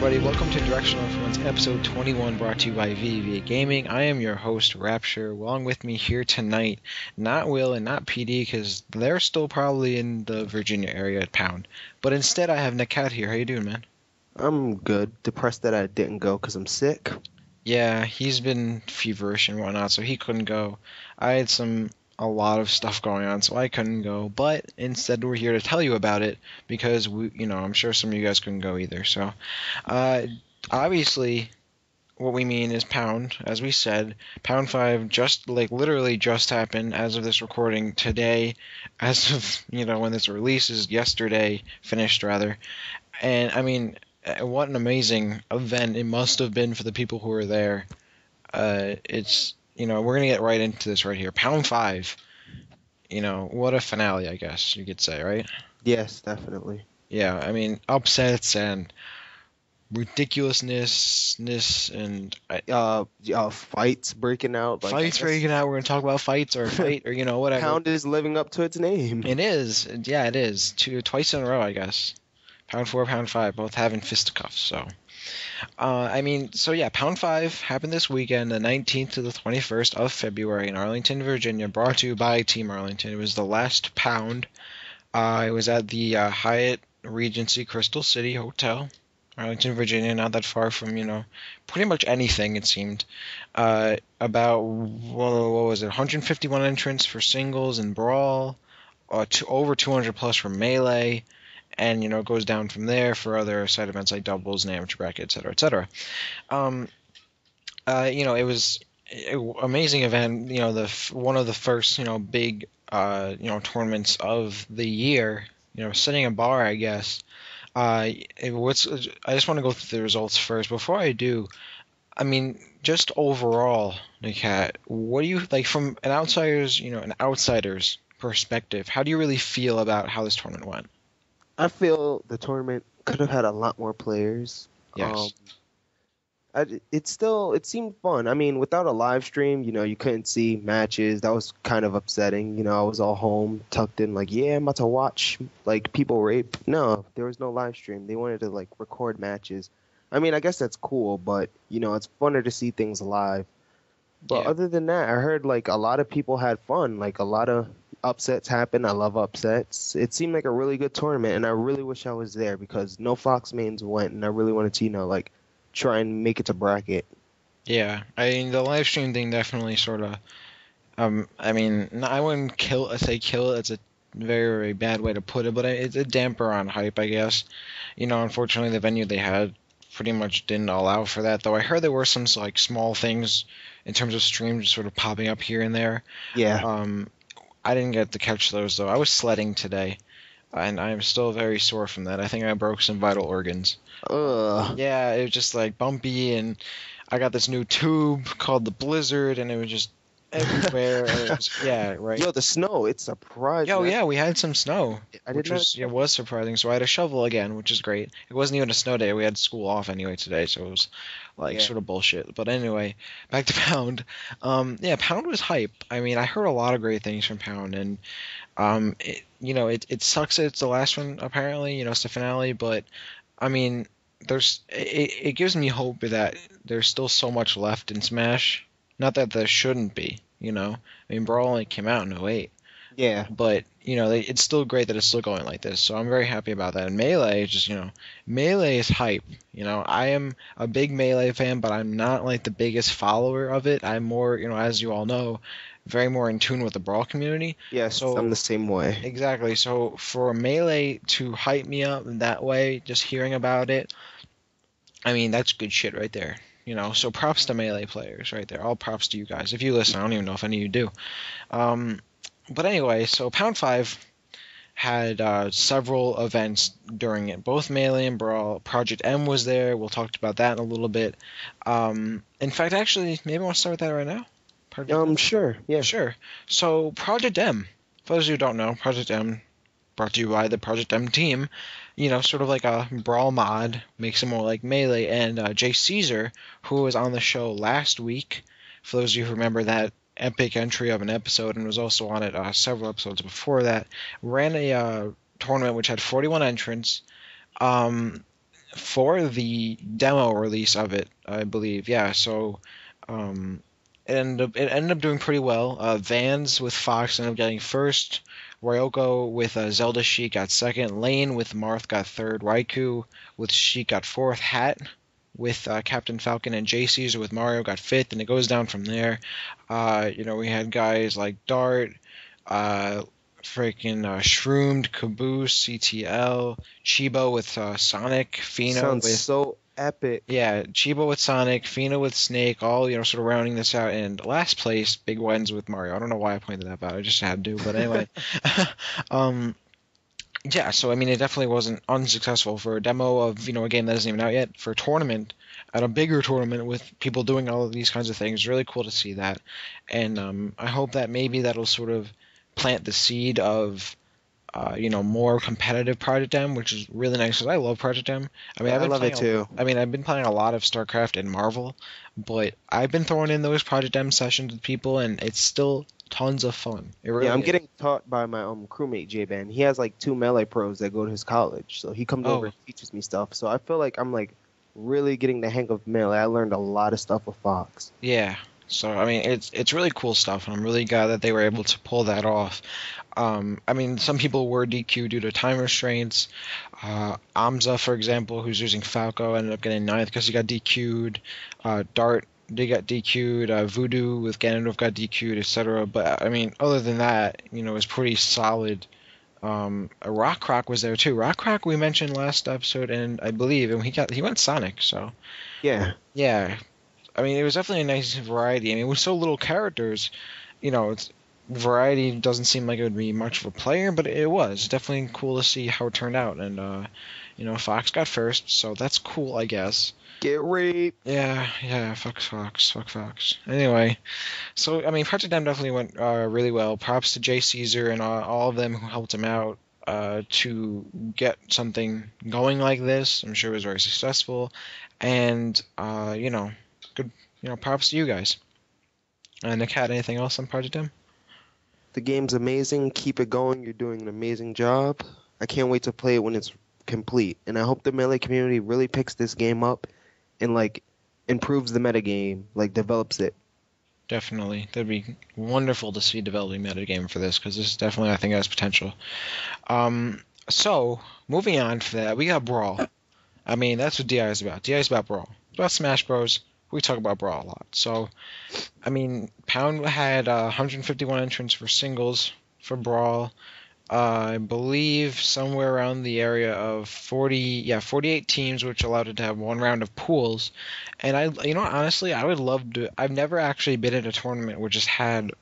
everybody. Welcome to Directional Influence, episode 21, brought to you by VV Gaming. I am your host, Rapture. Along with me here tonight, not Will and not PD, because they're still probably in the Virginia area at Pound. But instead, I have Nakat here. How you doing, man? I'm good. Depressed that I didn't go because I'm sick. Yeah, he's been feverish and whatnot, so he couldn't go. I had a lot of stuff going on, so I couldn't go. But instead, we're here to tell you about it because I'm sure some of you guys couldn't go either. So, uh, obviously, what we mean is Pound, as we said. Pound 5 just, literally just happened as of this recording today, as of, when this releases yesterday, finished rather. And, I mean, what an amazing event it must have been for the people who were there. We're going to get right into this right here. Pound 5, what a finale, I guess you could say, right? Yes, definitely. Yeah, I mean, upsets and ridiculousness and Fights breaking out. fights breaking out. We're going to talk about fights or fight or, whatever. Pound is living up to its name. It is. Yeah, it is. Twice in a row, I guess. Pound 4, Pound 5, both having fisticuffs, so. Pound 5 happened this weekend, the 19th to the 21st of February in Arlington, Virginia, brought to you by Team Arlington. It was the last Pound. It was at the Hyatt Regency Crystal City Hotel, Arlington, Virginia, not that far from, pretty much anything, it seemed. What was it, 151 entrants for singles and brawl, over 200 plus for melee, and, it goes down from there for other side events like doubles and amateur bracket, et cetera, et cetera. It was an amazing event, one of the first, big, tournaments of the year, setting a bar, I guess. I just want to go through the results first. Before I do, I mean, just overall, Nakat, what do you like from an outsider's perspective? How do you really feel about how this tournament went? I feel the tournament could have had a lot more players. Yes. It seemed fun. I mean, without a live stream, you couldn't see matches. That was kind of upsetting. I was all home, tucked in, like, yeah, I'm about to watch, like, people rape. No, there was no live stream. They wanted to, like, record matches. I mean, I guess that's cool, but, it's funner to see things live. But Yeah. other than that, I heard, like, a lot of people had fun. Like, a lot of upsets happened. I love upsets. It seemed like a really good tournament, and I really wish I was there because no Fox mains went, and I really wanted to, like, try and make it to bracket. Yeah. I mean, the live stream thing definitely sort of, I mean, I wouldn't say kill it. It's a very, very bad way to put it, but it's a damper on hype, I guess. Unfortunately, the venue they had pretty much didn't allow for that, though I heard there were some, like, small things in terms of streams sort of popping up here and there. Yeah. I didn't get to catch those, though. I was sledding today, and I'm still very sore from that. I think I broke some vital organs. Ugh. Yeah, it was just, like, bumpy, and I got this new tube called the Blizzard, and it was just everywhere. Yeah, right. Yo, the snow, it's surprising. Yo, yeah, we had some snow, I which did not was expect- it was surprising. So I had a shovel again, which is great. It wasn't even a snow day. We had school off anyway today, so it was like Yeah. sort of bullshit. But anyway, back to Pound. Yeah, Pound was hype. I mean, I heard a lot of great things from Pound, and it sucks that it's the last one apparently. It's the finale, but I mean, it gives me hope that there's still so much left in Smash. Not that there shouldn't be. I mean, Brawl only came out in '08. Yeah. But, it's still great that it's still going like this. So I'm very happy about that. And Melee is just, Melee is hype. I am a big Melee fan, but I'm not like the biggest follower of it. I'm more, as you all know, very more in tune with the Brawl community. Yes, So I'm the same way. exactly. So for Melee to hype me up in that way, just hearing about it, I mean, that's good shit right there. So props to Melee players right there. All props to you guys. If you listen, I don't even know if any of you do. But anyway, so Pound 5 had several events during it, both Melee and Brawl. Project M was there. We'll talk about that in a little bit. In fact, actually, maybe I want to start with that right now. Project M? Sure. Yeah. Sure. So Project M, for those of you who don't know, Project M, brought to you by the Project M team, sort of like a Brawl mod, makes it more like Melee. And Jay Caesar, who was on the show last week, for those of you who remember that epic entry of an episode and was also on it several episodes before that, ran a tournament which had 41 entrants. for the demo release of it, I believe. Yeah, so um, it ended up doing pretty well. Vans with Fox ended up getting first. Ryoko with Zelda Sheik got second. Lane with Marth got third. Raikou with Sheik got fourth. Hat with Captain Falcon and J Caesar with Mario got fifth, and it goes down from there. We had guys like Dart, uh, freaking Shroomed, Caboose, CTL, Chibo with Sonic, Fino Sounds with so epic. yeah, Chibo with Sonic, Fino with Snake, all sort of rounding this out. And last place, Big wins with Mario. I don't know why I pointed that out. I just had to, but anyway. um, yeah, so I mean, it definitely wasn't unsuccessful for a demo of a game that isn't even out yet. For a tournament, at a bigger tournament with people doing all of these kinds of things, really cool to see that. And I hope that maybe that'll sort of plant the seed of more competitive Project M, which is really nice because I love Project M. I mean, Yeah, I love it too. I've been playing a lot of StarCraft and Marvel, but I've been throwing in those Project M sessions with people, and it's still tons of fun. It Yeah, I'm really is. getting taught by my crewmate J-Ban. He has like two melee pros that go to his college, so he comes over Oh, and teaches me stuff. So I feel like I'm like really getting the hang of melee. I learned a lot of stuff with Fox. yeah. So I mean, it's really cool stuff, and I'm really glad that they were able to pull that off. I mean, some people were DQ due to time restraints. Amza, for example, who's using Falco, ended up getting ninth because he got DQ'd. Dart, they got DQ'd. Voodoo with Ganondorf got DQ'd, etc. But I mean, other than that, it was pretty solid. Rock Rock was there too. Rock Rock we mentioned last episode, and I believe, and he went Sonic. So Yeah, yeah, I mean, it was definitely a nice variety. I mean, with so little characters, it's variety doesn't seem like it would be much of a player, but it was definitely cool to see how it turned out. And Fox got first, so that's cool, I guess. get raped. Yeah, fuck Fox, fuck Fox. Anyway, so I mean, Project M definitely went really well. Props to Jay Caesar and all of them who helped him out to get something going like this. I'm sure it was very successful, and good. Props to you guys. Nakat, anything else on Project M? The game's amazing. Keep it going. You're doing an amazing job. I can't wait to play it when it's complete. And I hope the melee community really picks this game up and like improves the metagame, like develops it. Definitely. That'd be wonderful to see developing metagame for this, because this definitely, I think, has potential. So, moving on for that, we got Brawl. I mean, that's what DI is about. DI is about Brawl. It's about Smash Bros. We talk about Brawl a lot. So, I mean, Pound had 151 entrants for singles for Brawl. I believe somewhere around the area of 48 teams, which allowed it to have one round of pools. And honestly, I would love to. I've never actually been in a tournament which just had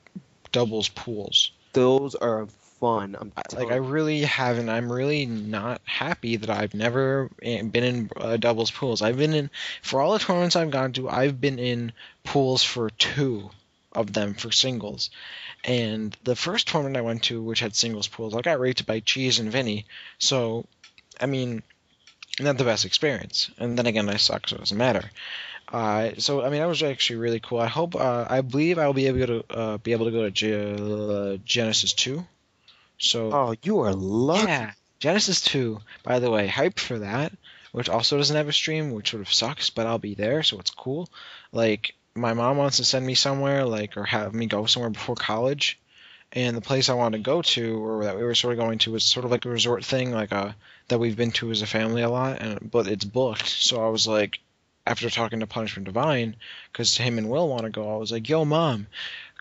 doubles pools. Those are fun. I'm Like, I telling you. really haven't. I'm really not happy that I've never been in doubles pools. For all the tournaments I've gone to, I've been in pools for two of them for singles. And the first tournament I went to, which had singles pools, I got raped by Cheese and Vinny. So, I mean, not the best experience. And then again, I suck, so it doesn't matter. So I mean, that was actually really cool. I believe I'll be able to go to Genesis 2. So Oh, you are lucky. yeah, Genesis 2. By the way, hype for that, which also doesn't have a stream, which sort of sucks, but I'll be there, so it's cool. Like, my mom wants to send me somewhere, like, or have me go somewhere before college, and the place I wanted to go to, or that we were sort of going to, was sort of like a resort thing, like that we've been to as a family a lot, but it's booked. So I was like, after talking to Punishment Divine, because him and Will want to go, I was like, "Yo, mom,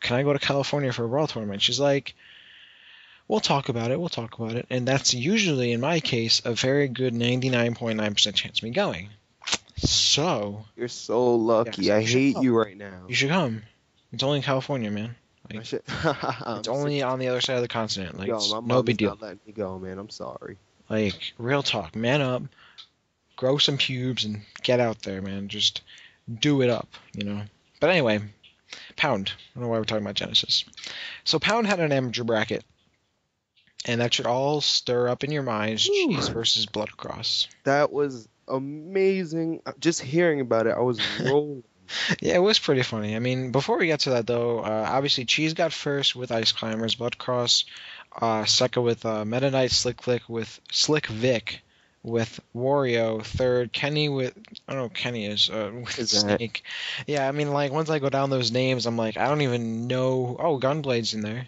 can I go to California for a Brawl tournament?" She's like, "We'll talk about it. We'll talk about it." And that's usually, in my case, a very good 99.9% chance of me going. So, You're so lucky. yes, I you should hate come. you right now. You should come. It's only in California, man. I Like, should. it's I'm sick. only on the other side of the continent. Like, Yo, it's my no mom big is deal. not letting me go, man. I'm sorry. Like, real talk. Man up, grow some pubes, and get out there, man. Just do it up, you know? But anyway, Pound. I don't know why we're talking about Genesis. So, Pound had an amateur bracket, and that should all stir up in your minds Cheese Whew. versus Bloodcross. That was amazing. Just hearing about it, I was rolling. Yeah, it was pretty funny. I mean, before we get to that, though, obviously Cheese got first with Ice Climbers, Bloodcross, second with Meta Knight, Slick Vic with Wario, third Kenny with I don't know who Kenny is with Is that Snake. Yeah, I mean like once I go down those names, I'm like I don't even know. Oh, Gunblade's in there.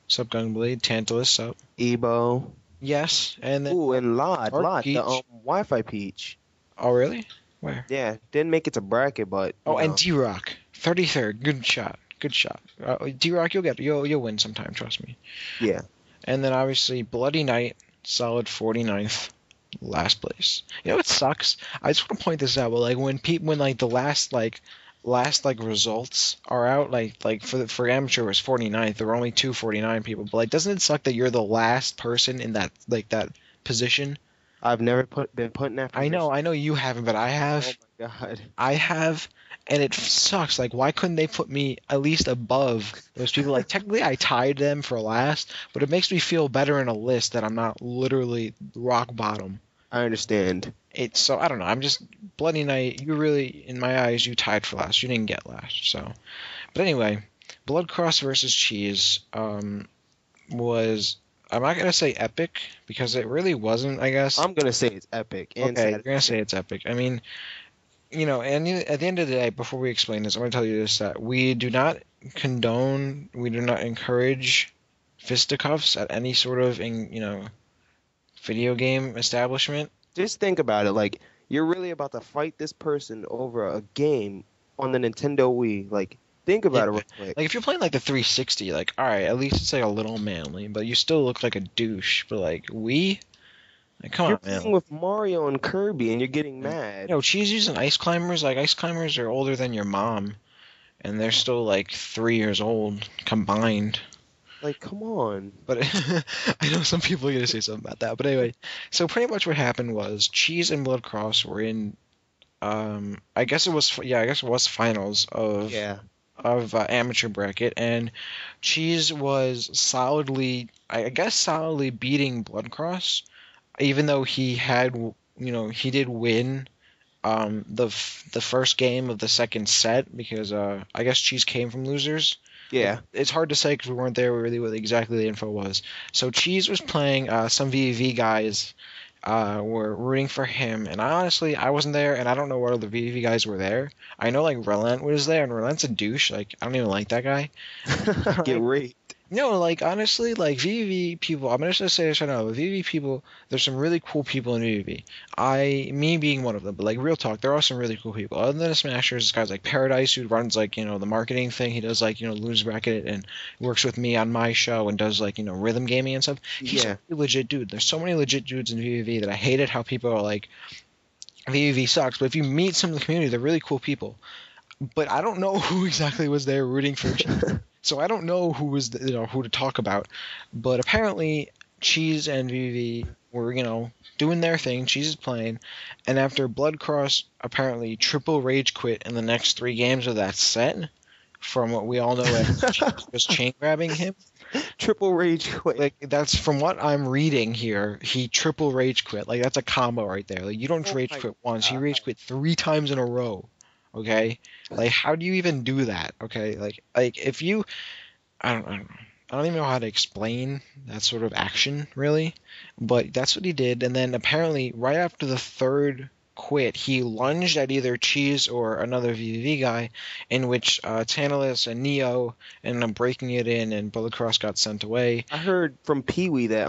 Sup Gunblade, Tantalus, sup. Ebo? Yes, and then Ooh, and Dark Lot, the Peach. Wi-Fi Peach. Oh really? Where? Yeah, didn't make it to bracket, but Oh, and D-Rock, 33rd. Good shot. Good shot. D-Rock, you'll win sometime. Trust me. yeah. And then obviously Bloody Knight, solid 49th, last place. You know what sucks? I just want to point this out. But like when like the last results are out, like for amateur it was 49th. There were only two 49 people. But like, doesn't it suck that you're the last person in that position? I've never been put in that position. I know you haven't, but I Oh have. my God. I have, and it sucks. Like, why couldn't they put me at least above those people? Like, technically, I tied them for last, but it makes me feel better in a list that I'm not literally rock bottom. I understand. It's so I don't know. I'm just Bloody Knight. You really, in my eyes, you tied for last. You didn't get last. So, but anyway, Blood Cross versus Cheese was. I'm not gonna say epic because it really wasn't. I guess. I'm gonna say it's epic and Okay, you're gonna say satisfying. it's epic. I mean, and at the end of the day, before we explain this, I'm going to tell you this, that we do not condone, we do not encourage fisticuffs at any sort of, video game establishment. Just think about it. Like you're really about to fight this person over a game on the Nintendo Wii. Like think Yeah. about it real quick. Like, if you're playing, like, the 360, like, alright, at least it's, like, a little manly, but you still look like a douche. But, like, like, come You're on, playing man. with Mario and Kirby and you're getting mad. Cheese using ice climbers, like, ice climbers are older than your mom, and they're still, like, 3 years old combined. Like come on. But I know some people are going to say something about that. But anyway, so pretty much what happened was Cheese and Blood Cross were in, I guess it was, yeah, I guess it was finals Yeah. of amateur bracket, and Cheese was solidly, I guess, solidly beating Blood Cross, even though he had, he did win the first game of the second set because I guess Cheese came from losers. Yeah. It's hard to say because we weren't there really what exactly the info was. So Cheese was playing some VV guys were rooting for him, and I wasn't there, and I don't know what other VV guys were there. I know like Relent was there, and Relent's a douche. Like I don't even like that guy. Get raped. No, like honestly, like VV people. I'm just gonna say this right now. But VV people, there's some really cool people in VV. Me being one of them, but like real talk, there are some really cool people. Other than the Smashers, this guy's like Paradise, who runs like the marketing thing. He does like Loons Bracket and works with me on my show and does like rhythm gaming and stuff. He's Yeah. a legit dude. There's so many legit dudes in VV that I hated how people are like VV sucks. But if you meet some of the community, they're really cool people. But I don't know who exactly was there rooting for Cheese. So I don't know who was who to talk about. But apparently Cheese and Vivi were doing their thing. Cheese is playing, and after Blood Cross apparently triple rage quit in the next 3 games of that set, from what we all know as Cheese was chain grabbing him. Triple rage quit. Like that's from what I'm reading here. He triple rage quit. Like that's a combo right there. Like you don't Oh rage my quit once. He God. rage quit 3 times in a row. Okay, like how do you even do that? Okay, like if you, I don't know. I don't even know how to explain that sort of action really, but that's what he did. And then apparently right after the third quit, he lunged at either Cheese or another VVV guy, in which Tantalus and Neo ended up breaking it in, and Bullet Cross got sent away. I heard from Pee Wee that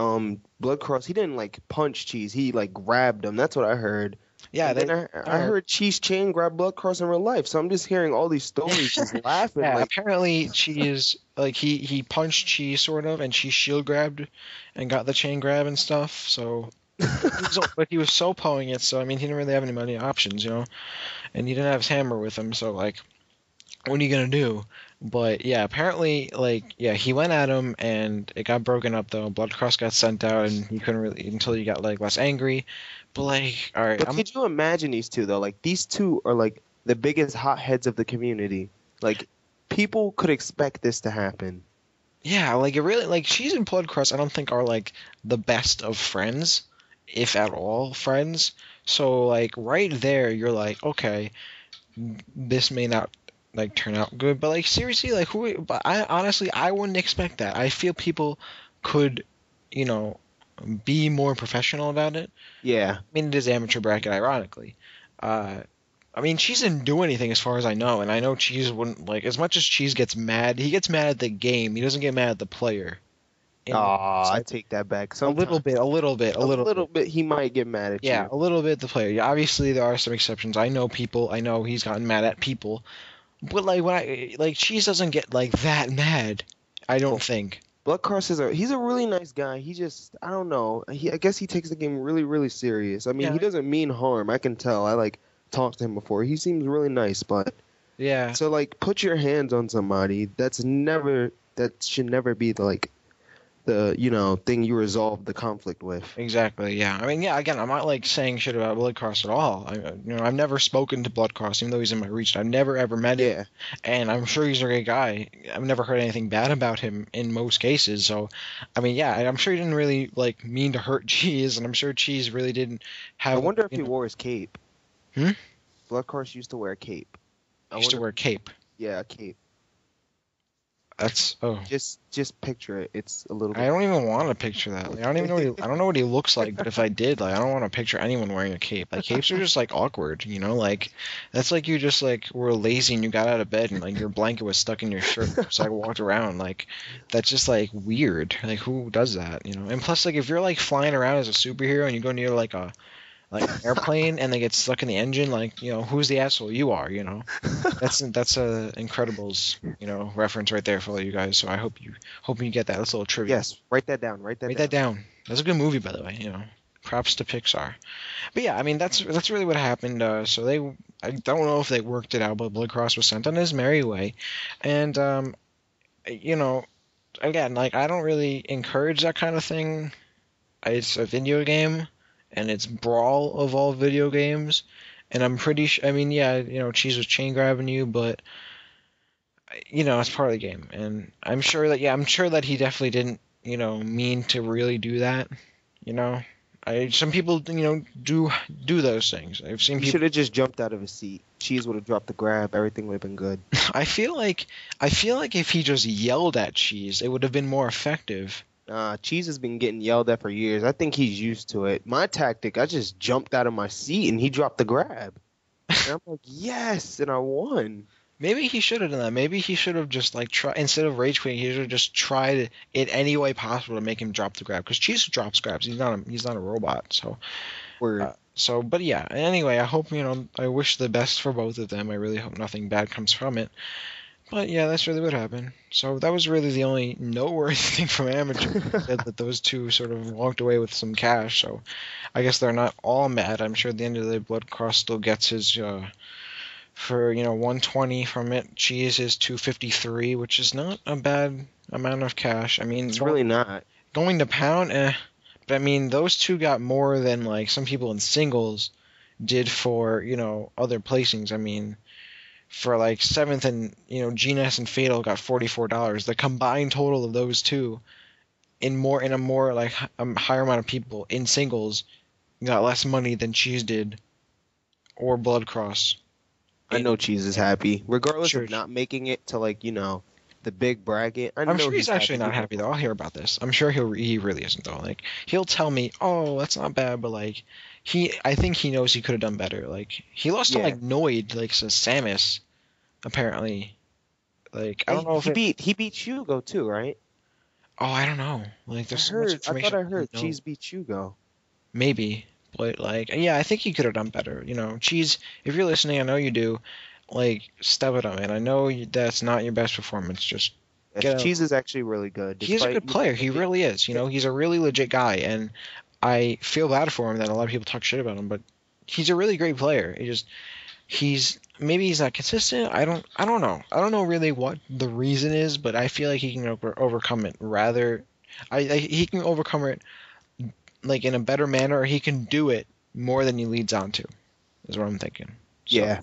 Blood Cross he didn't like punch Cheese, he like grabbed him. That's what I heard. Yeah, And then I heard Cheese chain grab Blood Cross in real life. So I'm just hearing all these stories, just laughing. Yeah, Like apparently Cheese like he punched Cheese sort of, and she shield grabbed and got the chain grab and stuff. So, but he was so-poing it, so I mean he didn't really have any money options, and he didn't have his hammer with him. So like, what are you gonna do? But yeah, apparently he went at him and it got broken up though. Blood Cross got sent out and he couldn't really until he got like less angry. But like, all right, but could you imagine these two though? Like these two are like the biggest hotheads of the community. Like people could expect this to happen. yeah, like it really like Cheese and Blood Cross I don't think are like the best of friends, if at all friends. So like right there you're like, okay, this may not like turn out good, but like seriously, like but I honestly I wouldn't expect that. I feel people could, you know, be more professional about it. Yeah. I mean, it is amateur bracket, ironically. Uh, I mean, Cheese didn't do anything as far as I know, and I know Cheese wouldn't like as much as Cheese gets mad. He gets mad at the game. He doesn't get mad at the player. In Oh, I so take that back. a little Sometimes bit, a little bit, a a little little bit. bit he might get mad at Yeah, you. a little bit the player. Yeah, obviously there are some exceptions. I know people. I know he's gotten mad at people, but like when I like Cheese doesn't get like that mad. I don't Well, think. Blood Cross is he's a really nice guy. He just I don't know. I guess he takes the game really really serious. I mean, Yeah, he doesn't mean harm. I can tell. I like talked to him before. He seems really nice, but yeah. so like put your hands on somebody. That should never be the thing you resolve the conflict with. Exactly. Yeah. I mean, yeah. Again, I'm not like saying shit about Bloodcross at all. I've never spoken to Bloodcross, even though he's in my region. I've never ever met him, Yeah. and I'm sure he's a great guy. I've never heard anything bad about him in most cases. So, I mean, yeah, I'm sure he didn't really like mean to hurt Cheese, and I'm sure Cheese really didn't I have like, wonder if he wore his cape. Hmm? Blood Cross used to wear a cape. I He used to wonder wear a cape. yeah, a cape. That's oh. Just picture it. It's a little I bit don't even want to picture that. Like, I don't even know I don't know what he looks like, but if I did, like, I don't want to picture anyone wearing a cape. Like, capes are just like awkward, you know? Like, that's like you just like were lazy and you got out of bed and like your blanket was stuck in your shirt, so I walked around. Like, that's just like weird. Like, who does that, you know? And plus, like, if you're like flying around as a superhero and you go near like an airplane and they get stuck in the engine, like, you know, who's the asshole? You are, you know. That's a Incredibles, you know, reference right there for all you guys. So I hope you get that. That's a little trivia. Yes, write that down. Write that Write that down. down. That's a good movie, by the way. You know, props to Pixar. But yeah, I mean that's really what happened. So I don't know if they worked it out, but Blood Cross was sent on his merry way, and you know, again, like I don't really encourage that kind of thing. It's a video game, and it's brawl of all video games, and I'm pretty sure. I mean, yeah, you know, Cheese was chain grabbing you, but you know, it's part of the game, and I'm sure that he definitely didn't, you know, mean to really do that. You know, some people, you know, do those things. I've seen He people. should have just jumped out of his seat. Cheese would have dropped the grab. Everything would have been good. I feel like if he just yelled at Cheese, it would have been more effective. Cheese has been getting yelled at for years. I think he's used to it. My tactic, I just jumped out of my seat and he dropped the grab. And I'm like, yes, and I won. Maybe he should have done that. Maybe he should have just like try instead of rage quitting, he should have just tried it any way possible to make him drop the grab. Because Cheese drops grabs. He's not a robot. So Word. but yeah. Anyway, I hope, you know, I wish the best for both of them. I really hope nothing bad comes from it. But yeah, that's really what happened. So that was really the only noteworthy thing from amateur. That those two sort of walked away with some cash. So I guess they're not all mad. I'm sure at the end of the day, Blood Cross still gets his for, you know, 120 from it. Cheese is 253, which is not a bad amount of cash. I mean, It's really not. going to pound, but I mean, those two got more than like some people in singles did for, you know, other placings. I mean, for like seventh and, you know, GNS and Fatal got $44. The combined total of those two in a more like higher amount of people in singles got less money than Cheese did or Blood Cross. I know Cheese is happy, regardless Sure. of not making it to like the big bracket. I I'm know sure he's actually not happy. happy though. I'll hear about this. I'm sure he really isn't though. Like he'll tell me, "Oh, that's not bad," but like I think he knows he could have done better. Like he lost to Yeah. like Noid, like Samus, apparently. Like I don't know if He beat Hugo too, right? oh, I don't know. Like there's so much I information. thought I heard don't know. Cheese beat Hugo. Maybe, but like yeah, I think he could have done better. You know, Cheese, if you're listening, I know you do. Like step it up, man. I know that's not your best performance. Just Yes, get out. Cheese is actually really good. He's a good player. He really is. You know, he's a really legit guy, and I feel bad for him that a lot of people talk shit about him, but he's a really great player. He's maybe he's not consistent. I don't know. I don't know really what the reason is, but I feel like he can overcome it rather. He can overcome it like in a better manner, or he can do it more than he leads on to. Is what I'm thinking. So, Yeah.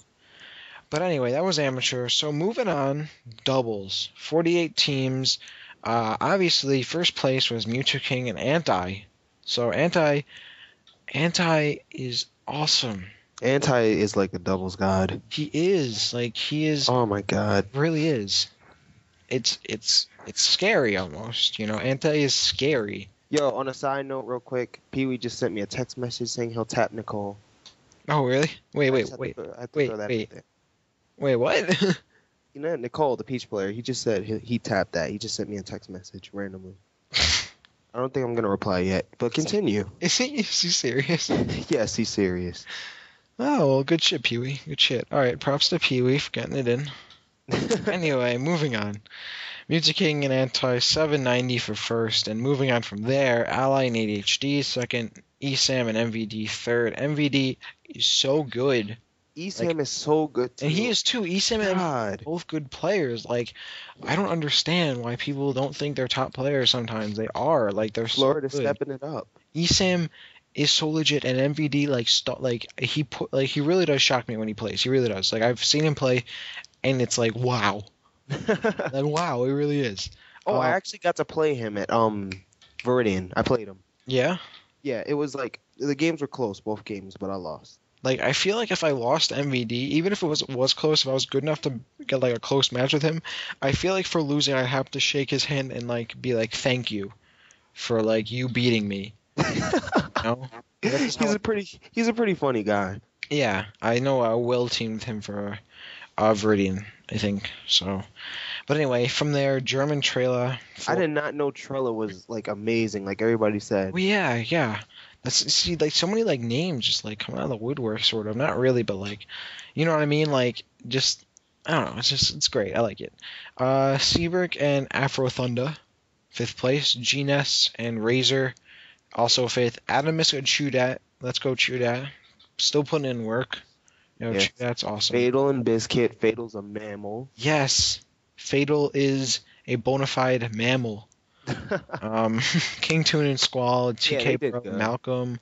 but anyway, that was amateur. So moving on, doubles, 48 teams. Obviously, first place was Mewtwo King and Anti. So Anti is awesome. Anti is like a doubles god. He is Oh my god. really is. It's scary almost. You know, Anti is scary. Yo, on a side note, real quick, Pee Wee just sent me a text message saying he'll tap Nicole. Oh, really? Wait, I wait, just had to wait, throw, I had to wait, throw that out wait, there. wait. What? You know, Nicole, the Peach player, he just said he tapped that. He just sent me a text message randomly. I don't think I'm gonna reply yet, but continue. Is he serious? Yes, he's serious. Oh, well, good shit, Pee Wee. Good shit. All right, props to Pee Wee for getting it in. Anyway, moving on. Music King and Anti 790 for first, and moving on from there, Ally and ADHD second, ESAM and MVD third. MVD is so good. Like, Esam is so good and he too. is too. ESAM and MVD are God, both good players. Like, I don't understand why people don't think they're top players sometimes. They are. Like, they're so Florida's good. stepping it up. ESAM is so legit, and MVD he really does shock me when he plays. He really does. Like, I've seen him play, and it's like wow, and wow, it really is. Oh, I Um, actually got to play him at Viridian. I played him. yeah. Yeah, it was like the games were close, both games, but I lost. Like, I feel like if I lost MVD, even if it was close, if I was good enough to get like a close match with him, I feel like for losing, I'd have to shake his hand and like be like, "Thank you for like you beating me." You know? That's how He's a pretty funny guy. yeah, I know. I will team with him for Viridian, I think. So, but anyway, from there, German trailer. I did not know Trella was like amazing, like everybody said. Well, yeah, yeah. That's see, like so many like names just like coming out of the woodwork, sort of. Not really, but like, you know what I mean? Like, just I don't know. It's great. I like it. Seabrook and Afro Thunder, fifth place. Gnes and Razor, also fifth. Adamus and Chudat. Let's go Chudat. Still putting in work. You know, Yes. Chudat's awesome. Fatal and Biscuit. Fatal's a mammal. Yes, Fatal is a bona fide mammal. King Toon and Squall, Yeah, TK they did Pro, good. Malcolm,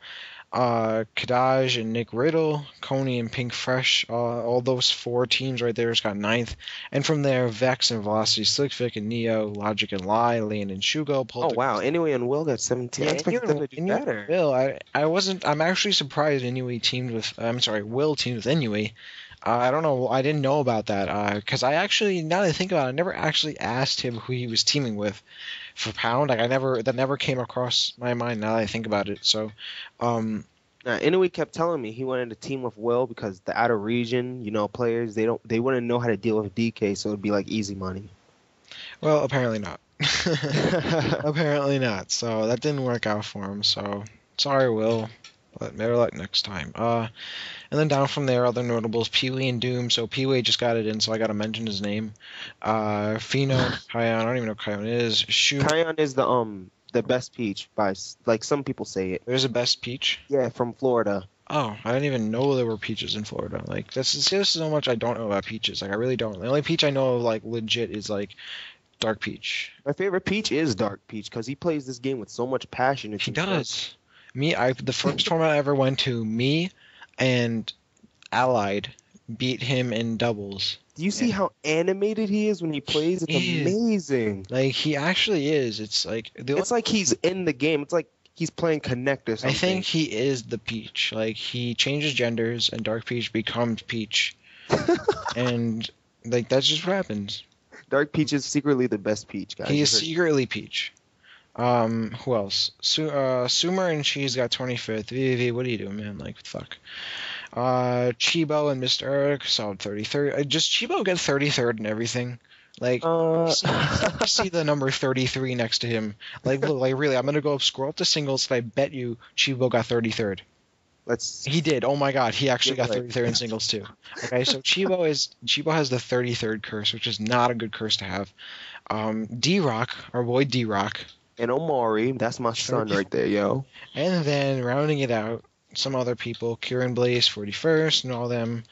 Kadaj and Nick Riddle, Coney and Pink Fresh, all those four teams right there just got ninth. And from there, Vex and Velocity, Slick Vic and Neo, Logic and Lie, Lane and Shugo, Oh wow! Anyway, and Will got 17. I yeah, expected them to do Inui better. Will. I'm actually surprised Inui teamed with. I'm sorry, Will teamed with Inui. I don't know. I didn't know about that. Because I actually, now that I think about it, I never actually asked him who he was teaming with for Pound. Like that never came across my mind. Now that I think about it. So, Inui kept telling me he wanted to team with Will because the out of region, players they wouldn't know how to deal with DK, so it'd be like easy money. well, apparently not. Apparently not. So that didn't work out for him. So sorry, Will. But better luck next time. And then down from there, other notables, Pee-wee and Doom. So Pee-wee just got it in, so I got to mention his name. Fino, Kion, I don't even know who Kion is. Shu, Kion is the best peach like some people say it. there's a best peach. Yeah, from Florida. Oh, I didn't even know there were peaches in Florida. Like, this is so much I don't know about peaches. Like, I really don't. The only peach I know of, like, legit is, like, dark peach. My favorite peach is Dark Peach because he plays this game with so much passion. He does. The first tournament I ever went to, me and Allied beat him in doubles. Do you see how animated he is when he plays? It's He is. amazing. Like, he actually is. It's like It's like he's in the game. It's like he's playing Connect or I something. think he is the Peach. Like, he changes genders and Dark Peach becomes Peach. And like that's just what happens. Dark Peach is secretly the best peach, guys. He is secretly Peach. Who else? Sumer and Cheese got 25th. VV, what are you doing, man? Like, fuck. Chibo and Mr. Eric solid 33rd. Just Chibo get 33rd and everything. Like, see the number 33 next to him. Like, look, like really, I'm gonna go scroll up to singles, and I bet you Chibo got 33rd. He did. Oh my god, he actually got 33rd in singles too. Okay, so Chibo has the 33rd curse, which is not a good curse to have. D-Rock, our boy D-Rock. And Omari, that's my son right there, yo. And then rounding it out, some other people, Kieran Blaze, 41st, and all them.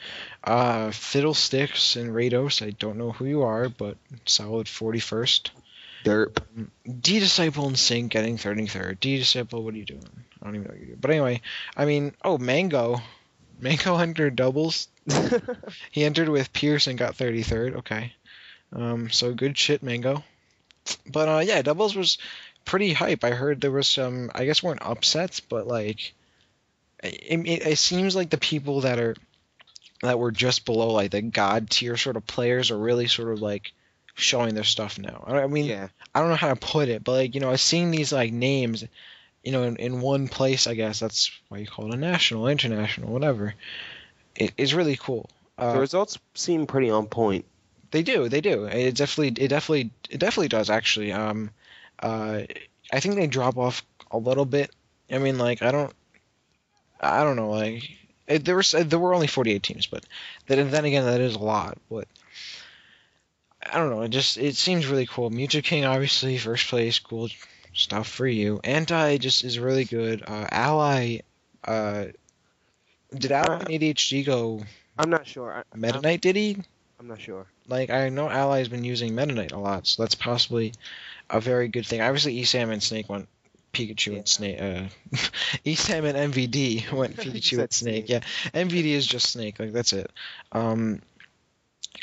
Fiddlesticks and Rados, I don't know who you are, but solid 41st. Derp. D-Disciple and Sync getting 33rd. D-Disciple, what are you doing? I don't even know what you're doing. But anyway, I mean, Mango. Mango entered doubles. He entered with Pierce and got 33rd. Okay. So good shit, Mango. But yeah, doubles was pretty hype. I heard there was some, I guess weren't upsets, but like, it seems like the people that were just below like the god tier sort of players are really sort of like showing their stuff now. I mean, Yeah. I don't know how to put it, but like seeing these like names, in one place, I guess that's why you call it a national, international, whatever. It is really cool. The results seem pretty on point. They do, they do. It definitely does actually. Uh, I think they drop off a little bit. I mean, like I don't know, like there were only 48 teams, but then again, that is a lot. But I don't know. It seems really cool. Mutant King, obviously, first place, cool stuff for you. Anti just is really good. Ally, uh, did Ally I, and ADHD go I'm not sure. Meta Knight? Did he? I'm not sure. Like I know Ally has been using Meta Knight a lot, so that's possibly a very good thing. Obviously, ESAM and Snake went Pikachu Yeah. and Snake. ESAM and MVD went You Pikachu and said Snake. Snake. Yeah, MVD is just Snake. Like that's it. Um,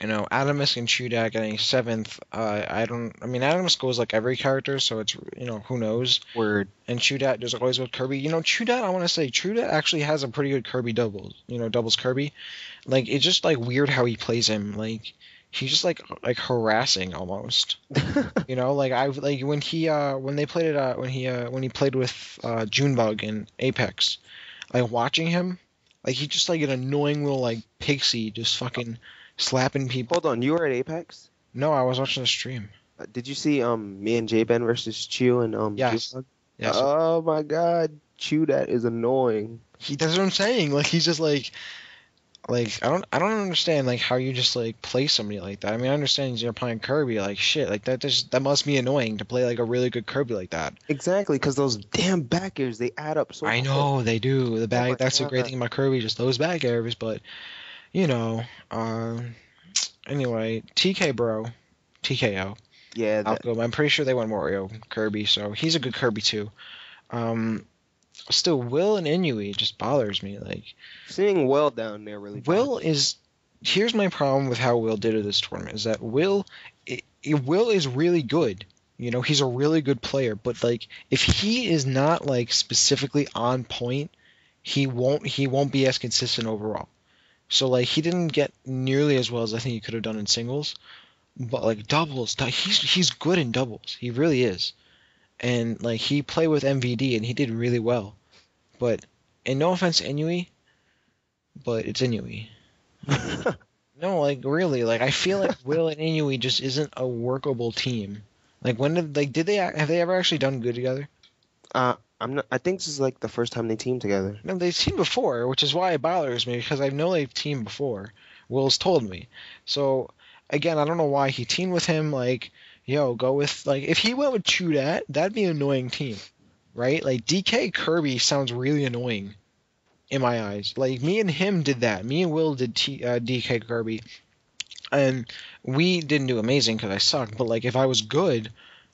Adamus and Chudak getting seventh. I don't. I mean, Adamus goes like every character, so it's who knows. Word. And Chudat just always with Kirby. Chudat. I want to say Chudat actually has a pretty good Kirby doubles. Doubles Kirby. Like it's just like weird how he plays him. Like he's just like harassing almost. Like I like when they played it when he played with Junebug in Apex, like watching him, like he's just like an annoying little like pixie just fucking slapping people. Hold on, you were at Apex? No, I was watching the stream. Did you see me and J Ben versus Chew and Yes. Jupug? Yes. Oh my God, Chew, that is annoying. That's what I'm saying. Like he's just like I don't understand like how you just like play somebody like that. I mean I understand you're playing Kirby like shit like that must be annoying to play like a really good Kirby like that. Exactly, because those damn back airs, they add up so I quick. know they do. The Oh my back that's the great God. thing about Kirby, just those back airs, but you know, uh, anyway, TKO. Yeah, I'll go. I'm pretty sure they went Wario Kirby, so he's a good Kirby too. Um, Still, Will and Inui just bothers me. Like seeing Will down there really Will bothers me. is. Here's my problem with how Will did at this tournament is that Will is really good. He's a really good player, but like if he is not like specifically on point, he won't be as consistent overall. So like he didn't get nearly as well as I think he could have done in singles, but like doubles, he's good in doubles. He really is. And like he played with MVD and he did really well. But and no offense to Inui, but it's Inui. No, like really, like I feel like Will and Inui just isn't a workable team. Like did they have they ever actually done good together? I'm not. I think this is like the first time they teamed together. No, they've teamed before, which is why it bothers me because I know they've teamed before. Will's told me. So again, I don't know why he teamed with him. Like, go with like if he went with Chudat, that'd be an annoying team, right? Like DK Kirby sounds really annoying in my eyes. Like me and him did that. Me and Will did DK Kirby, and we didn't do amazing because I sucked. But like if I was good,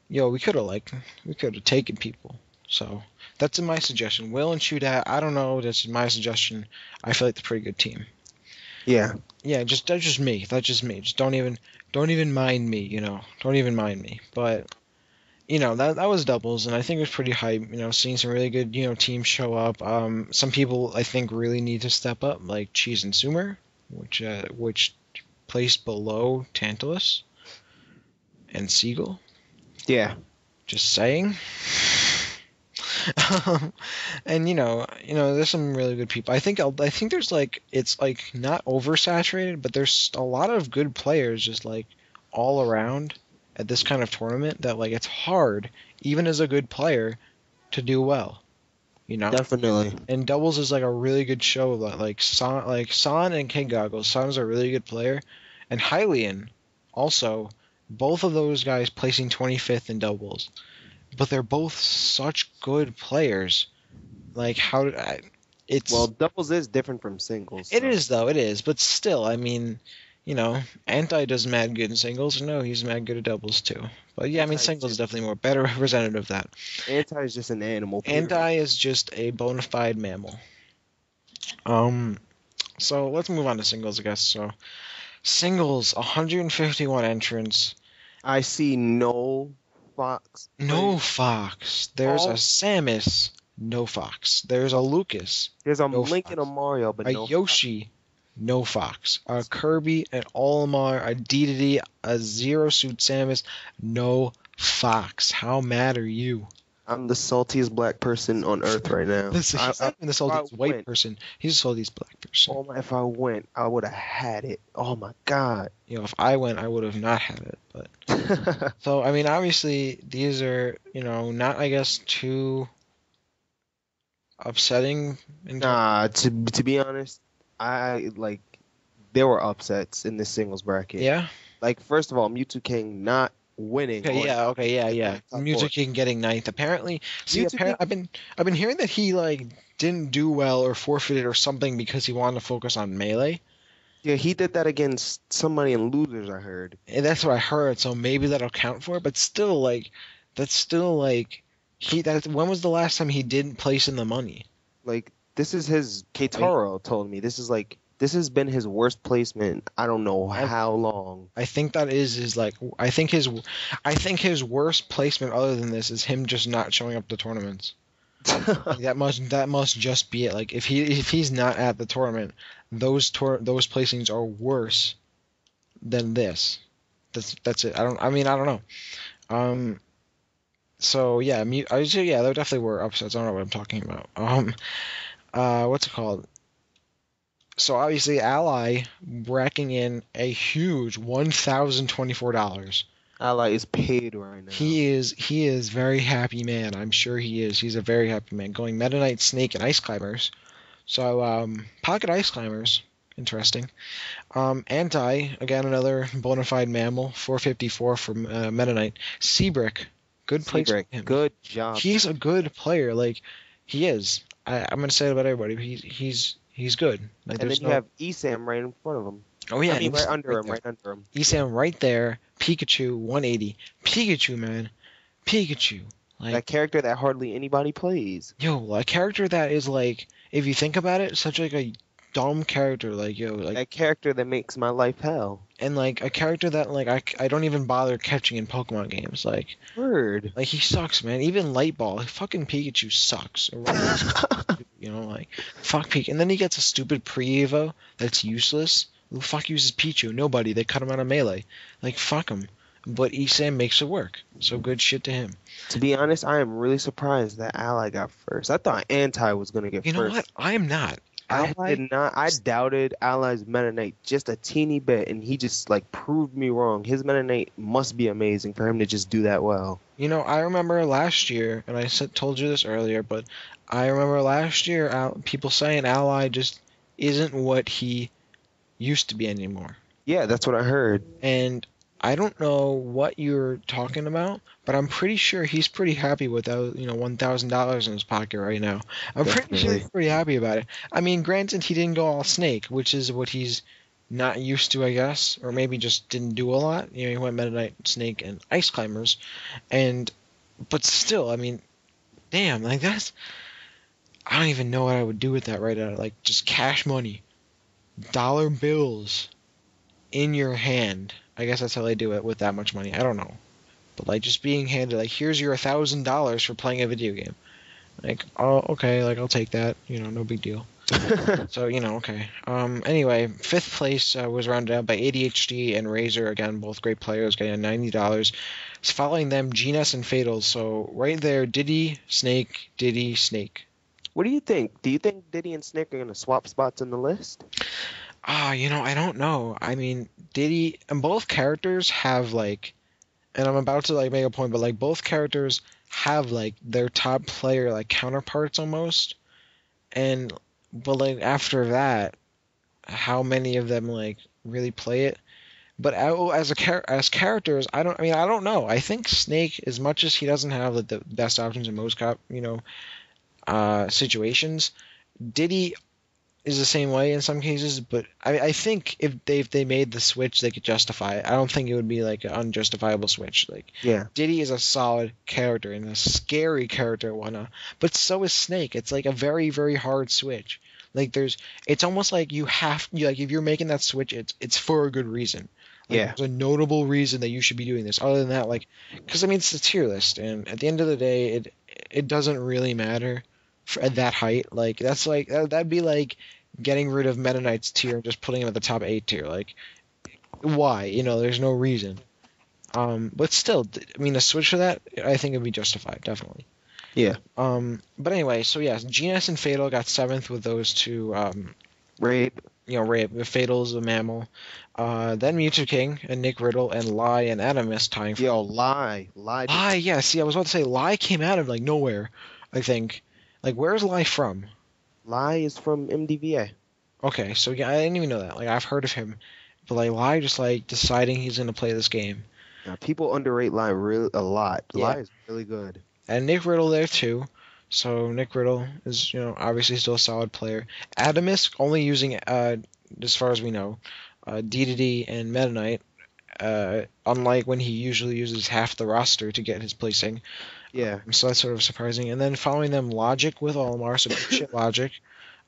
we could have taken people. So that's my suggestion. Will and Chudat, I don't know. That's my suggestion. I feel like they're a pretty good team. Yeah. Yeah, that's just me. That's just me. Just don't even mind me. Don't even mind me. But that was doubles, and I think it was pretty hype. Seeing some really good teams show up. Some people I think really need to step up, like Cheese and Sumer, which placed below Tantalus and Siegel. Yeah. Just saying. And there's some really good people. I think there's like it's like not oversaturated, but there's a lot of good players just like all around at this kind of tournament that like it's hard even as a good player to do well. Definitely. And doubles is like a really good show that San and King Goggles. San's a really good player, and Hylian also. Both of those guys placing 25th in doubles. But they're both such good players. Like how did I? It's Well, doubles is different from singles. it So. is though it is, but still, I mean, Anti does mad good in singles. No, he's mad good at doubles too. But yeah, I mean, Anti's singles is just- definitely more better representative of that. Anti is just an animal. Period. Anti is just a bona fide mammal. So let's move on to singles, I guess. So singles, 151 entrants. I see no Fox. No Fox. There's a Oh. Samus. No Fox. There's a Lucas. There's a No Link and a Fox. Mario, but A no Yoshi. no Fox. A Kirby, an Olimar, a Dedede, a Zero Suit Samus, no Fox. How mad are you? I'm the saltiest black person on earth right now. He's not even the If I saltiest white went, person. He's the saltiest black person. oh my, if I went, I would have had it. Oh my God. You know, if I went, I would have not had it. But so, I mean, obviously, these are, not, I guess, too upsetting in terms. Nah, to be honest, I like there were upsets in this singles bracket. Yeah. Like first of all, Mewtwo King not winning Okay. or Yeah. not Okay. Yeah. making Yeah. the top four. Music King getting ninth. Apparently, see, Mewtwo King, I've been hearing that he like didn't do well or forfeited or something because he wanted to focus on melee. yeah, he did that against somebody in losers. I heard. And that's what I heard. So maybe that'll count for it. But still, like, that's still like he. That when was the last time he didn't place in the money? Like this is his. Right? Keitaro told me this has been his worst placement. I don't know I how long. I think that is like I think his worst placement other than this is him just not showing up to tournaments. Like, that must just be it. Like if he's not at the tournament, those placings are worse than this. That's it. I don't know. Um. So yeah, I would say yeah, there definitely were upsets. I don't know what I'm talking about. What's it called? So obviously, Ally racking in a huge $1,024. Ally is paid right now. He is very happy man. I'm sure he is. He's a very happy man. Going Meta Knight, Snake, and Ice Climbers. So Pocket Ice Climbers, interesting. Anti, again another bona fide mammal, 454 from Meta Knight. Seabrick, good place for Seabrick, him. good job. He's a good player. Like he is. I'm gonna say it about everybody. But he's good. Like And there's then you no. have Esam right in front of him. Oh yeah, I mean, right Esam under him, there. right under him. Esam right there. Pikachu 180. Pikachu man, Pikachu. That Like character that hardly anybody plays. yo, a character that is like, if you think about it, such like a dumb character. Like yo, like That character that makes my life hell. and like a character that like I don't even bother catching in Pokemon games. Word. Like he sucks, man. Even Light Ball, fucking Pikachu sucks. Like fuck Pikachu. And then he gets a stupid pre-evo that's useless. Who the fuck uses Pichu? Nobody. They cut him out of melee. Like fuck him. But Esam makes it work. So good shit to him. To be honest, I am really surprised that Ally got first. I thought Anti was gonna get You know first. what? I am not. I did not. I doubted Ally's Meta Knight just a teeny bit, and he just like proved me wrong. His Meta Knight must be amazing for him to just do that well. I remember last year, and told you this earlier, but I remember last year people saying Ally just isn't what he used to be anymore. Yeah, that's what I heard. And I don't know what you're talking about, but I'm pretty sure he's pretty happy with that, $1,000 in his pocket right now. I'm pretty sure he's pretty happy about it. I mean, granted, he didn't go all snake, which is what he's not used to, I guess, or maybe just didn't do a lot. He went Meta Knight, Snake, and Ice Climbers, but still, I mean, damn, like I don't even know what I would do with that right now. Like just cash money, dollar bills in your hand. I guess that's how they do it with that much money. I don't know. But like just being handed like here's your $1,000 for playing a video game. Like, oh okay, like I'll take that, no big deal. So, okay. Anyway, fifth place was rounded out by ADHD and Razor, again, both great players, getting $90. Following them, GNS and Fatals. So right there, Diddy, Snake, Diddy, Snake. What do you think? Do you think Diddy and Snake are gonna swap spots in the list? I don't know. I mean, Diddy and both characters have like, and I'm about to like make a point, but like both characters have like their top player like counterparts almost, but like after that, how many of them like really play it? But as characters, I don't know. I think Snake, as much as he doesn't have like, the best options in most situations, Diddy is the same way in some cases, but I think if they made the switch, they could justify it. I don't think it would be like an unjustifiable switch. Like, Yeah. Diddy is a solid character and a scary character and whatnot, but so is Snake. It's like a very, very hard switch. Like it's almost like like if you're making that switch, it's for a good reason. Like, Yeah. there's a notable reason that you should be doing this. Other than that, like, because I mean it's a tier list, and at the end of the day, it doesn't really matter at that height. Like that'd be like getting rid of Meta Knight's tier and just putting him at the top 8 tier. Like, why? There's no reason. But still, I mean, a switch for that, I think would be justified, definitely. Yeah. But anyway, so yeah, Genis and Fatal got 7th with those two. Rape. Rape. Fatal's a mammal. Then Mewtwo King and Nick Riddle and Lai and Adamus tying for. Yo, Lie. Lai, yeah. See, I was about to say Lai came out of like nowhere. I think. Like, where's Lai from? Lie is from MDVA. Okay, so yeah, I didn't even know that. Like, I've heard of him, but like Lai just like deciding he's gonna play this game. Yeah, people underrate Lie really a lot. Yeah. Lie is really good. And Nick Riddle there too. So Nick Riddle is, obviously still a solid player. Adamus only using, as far as we know, DDD and Meta Knight, unlike when he usually uses half the roster to get his placing. Yeah. So that's sort of surprising. And then following them, Logic with Olimar, so good shit Logic.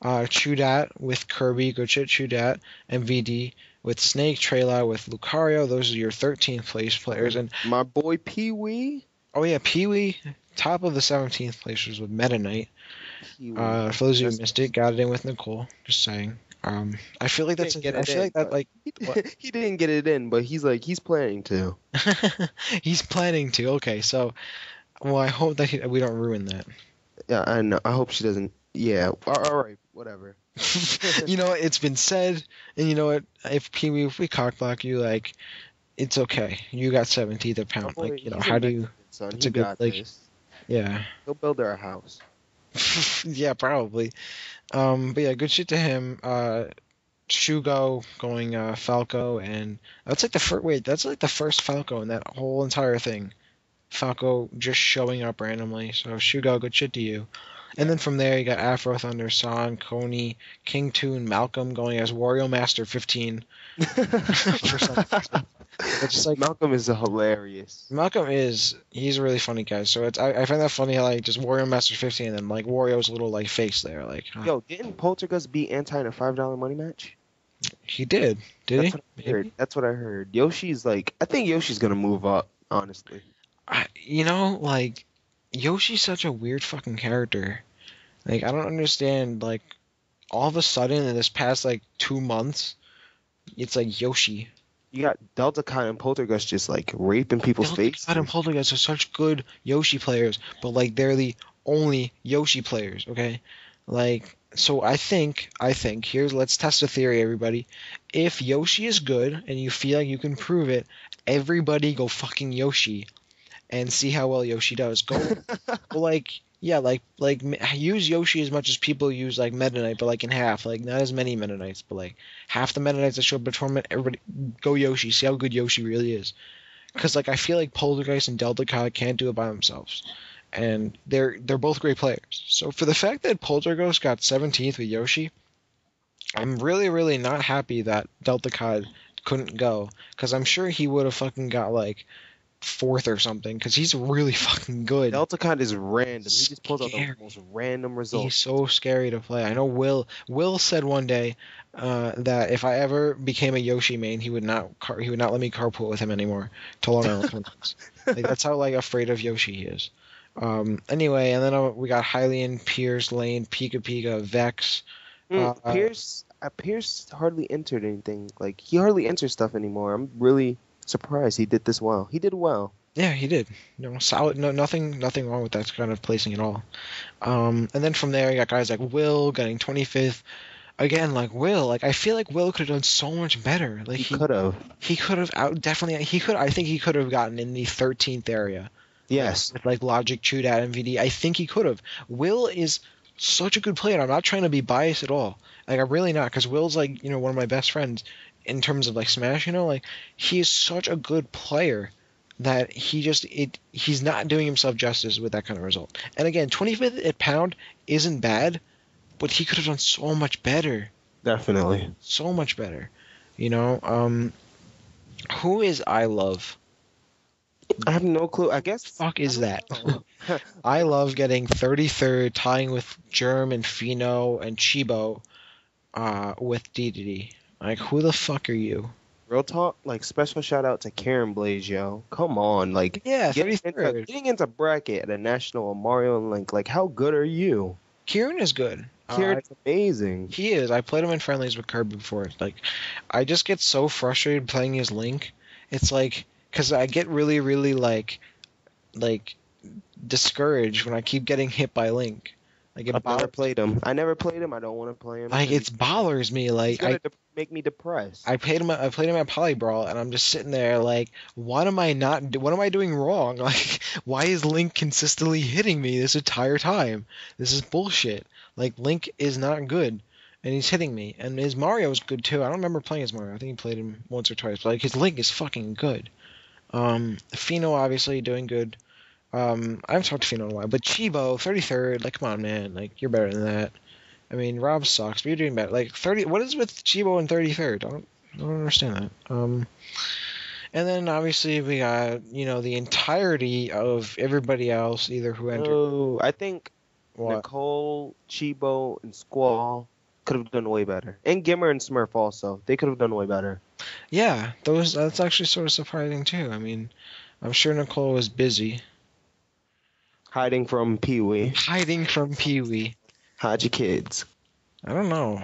Chudat with Kirby, good shit Chudat. And VD with Snake, Trayla with Lucario. Those are your 13th place players. And my boy Pee Wee. oh yeah, Pee Wee, top of the 17th placers with Meta Knight. For those of you who missed it, got it in with Nicole. Just saying. I feel like that's. I feel like that like. He didn't get it in, but he's planning to. He's planning to. Okay, so, well, I hope that we don't ruin that. Yeah, I know. I hope she doesn't. Yeah. All right. Whatever. It's been said, and you know what? If we cockblock you, like, it's okay. You got 17th a pound. Boy, like, how do you? Son, It's a good this. Yeah. He'll build her a house. Yeah, probably. But yeah, good shit to him. Shugo going Falco, and that's like the first. Wait, that's like the first Falco in that whole entire thing. Falco just showing up randomly. So Shugo, good shit to you. And then from there, you got Afro Thunder, San, Coney, King Toon, Malcolm going as Wario Master 15. For some reason. It's just like Malcolm is hilarious. He's a really funny guy. So I find that funny how like just Wario Master 15 and then like Wario's little like face there. Like, Yo, didn't Poltergust beat Anti in a $5 money match? He did. Did That's he? What I heard. That's what I heard. Yoshi's I think Yoshi's gonna move up, honestly. Like, Yoshi's such a weird fucking character. Like, I don't understand, like, all of a sudden in this past, like, 2 months, it's like Yoshi. You got Delta Kai and Poltergust just, like, raping people's faces. Delta Kai and Poltergust are such good Yoshi players, but, like, they're the only Yoshi players, okay? Like, so I think, let's test a theory, everybody. If Yoshi is good, and you feel like you can prove it, everybody go fucking Yoshi. And see how well Yoshi does. Go, use Yoshi as much as people use like Meta Knight, but like in half, like not as many Meta Knights, but like half the Meta Knights that show up at tournament. Everybody go Yoshi. See how good Yoshi really is. Because like I feel like Poltergeist and Delta Kai can't do it by themselves, and they're both great players. So for the fact that Poltergeist got 17th with Yoshi, I'm really really not happy that Delta Kai couldn't go, because I'm sure he would have fucking got like 4th or something, because he's really fucking good. Delta Kai is random. He just pulls out the most random results. He's so scary to play. I know Will said one day that if I ever became a Yoshi main, he would not let me carpool with him anymore to Long Island tournaments. Like, that's how like afraid of Yoshi he is. Anyway, and then we got Hylian, Pierce, Lane, Pika Pika, Vex. Pierce hardly entered anything. Like, he hardly enters stuff anymore. I'm really surprised he did this well. He did well. Yeah, he did. Solid. No, nothing wrong with that kind of placing at all. And then from there, you got guys like Will getting 25th. Again, like Will, like I feel like Will could have done so much better. Like he could have. He could have definitely. I think he could have gotten in the 13th area. Yes. With like Logic, Chudat, and VD. I think he could have. Will is such a good player. I'm not trying to be biased at all. Like, I'm really not, because Will's like one of my best friends in terms of like Smash. Like, he is such a good player that he's not doing himself justice with that kind of result. And again, 25th at pound isn't bad, but he could have done so much better. Definitely. So much better. Who is I Love? I have no clue. I guess. Fuck is that? I Love getting 33rd, tying with Germ and Fino and Chibo with DDD. Like, who the fuck are you? Real talk, like, special shout out to Karen Blaze, yo. Come on, like, yeah, getting into bracket at a national of Mario and Link, like, how good are you? Kieran is good. Kieran's amazing. He is. I played him in friendlies with Kirby before. Like, I just get so frustrated playing as Link. It's like, because I get really, really like discouraged when I keep getting hit by Link. Like it I've never bothers, played him. I never played him. I don't want to play him like because it bothers me. he's Like gonna make me depressed. I played him at Polybrawl, and I'm just sitting there like, what am I not? What am I doing wrong? Like, why is Link consistently hitting me this entire time? This is bullshit. Like Link is not good, and he's hitting me. And his Mario is good too. I don't remember playing his Mario. I think he played him once or twice. But like his Link is fucking good. Fino obviously doing good. I haven't talked to Fino in a while, but Chibo 33rd. Like, come on, man. Like you're better than that. I mean, Rob sucks, but you're doing better. Like 30. What is with Chibo and 33rd? I don't understand that. And then obviously we got the entirety of everybody else either who entered. Oh, I think What? Nicole, Chibo, and Squall could have done way better. And Gimmer and Smurf also. They could have done way better. Yeah, that's actually sort of surprising too. I mean, I'm sure Nicole was busy Hiding from Pee Wee. hiding from Pee Wee. Hide your kids. I don't know.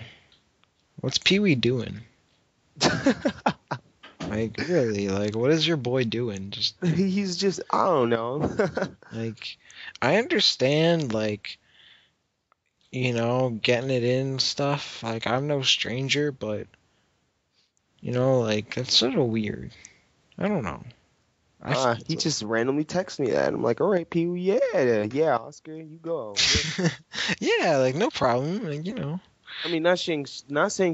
What's Pee Wee doing? Like really? Like what is your boy doing? Just He's just, I don't know. like I understand like getting it in stuff. Like I'm no stranger, but like that's sort of weird. I don't know. He just randomly texts me that. I'm like, all right, Pee Wee, yeah, Oscar, you go. Yeah, like no problem. Like, I mean, not saying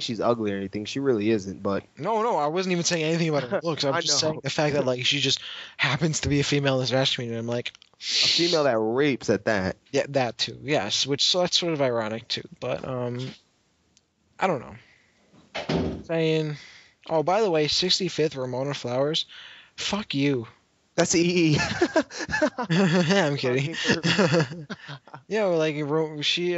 she's ugly or anything. She really isn't, but No, I wasn't even saying anything about her looks. I'm I just know. saying the fact that like she just happens to be a female in this Smash community. I'm like, a female that rapes at that. yeah, that too. Yes, so that's sort of ironic too. But I don't know. Saying, oh, by the way, 65th Ramona Flowers. Fuck you. That's EE. I'm kidding. Yeah, well, like he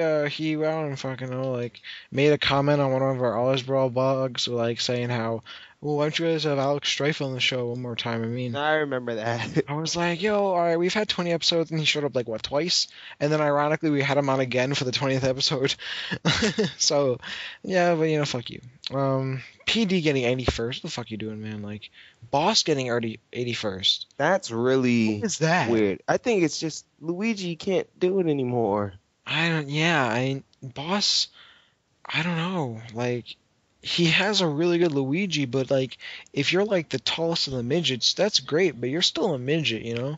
I don't fucking know, like made a comment on one of our All Brawl blogs, like saying how, well, why don't you guys have Alex Strife on the show one more time? I mean, I remember that. I was like, yo, all right, we've had 20 episodes, and he showed up like what, twice, and then ironically we had him on again for the 20th episode. So, yeah, but fuck you. PD getting 81st. What the fuck you doing, man? Like, Boss getting already 81st. That's really What is that? weird. I think it's just Luigi can't do it anymore. Boss, I don't know. Like, he has a really good Luigi, but like, if you're like the tallest of the midgets, that's great, but you're still a midget, Yeah.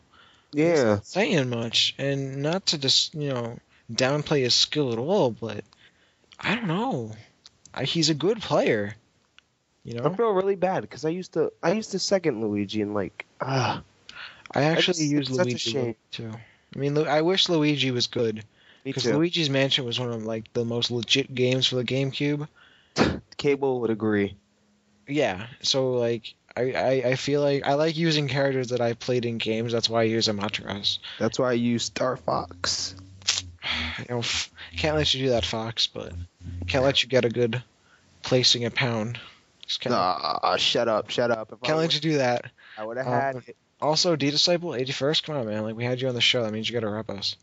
It's not saying much, and not to just, downplay his skill at all, but I don't know. He's a good player, I feel really bad because I used to second Luigi and like I actually use it's such a Luigi shame. too. I mean, I wish Luigi was good, Me because too. Luigi's Mansion was one of like the most legit games for the GameCube. Cable would agree. Yeah, so like I feel like I like using characters that I played in games. That's why I use Amaterasu. That's why I use Star Fox. Can't let you do that, Fox, but can't let you get a good placing a pound. Just can't Shut up. If can't let you do that. I would have had it. Also, D Disciple 81st. Come on, man. Like we had you on the show. That means you got to rep us.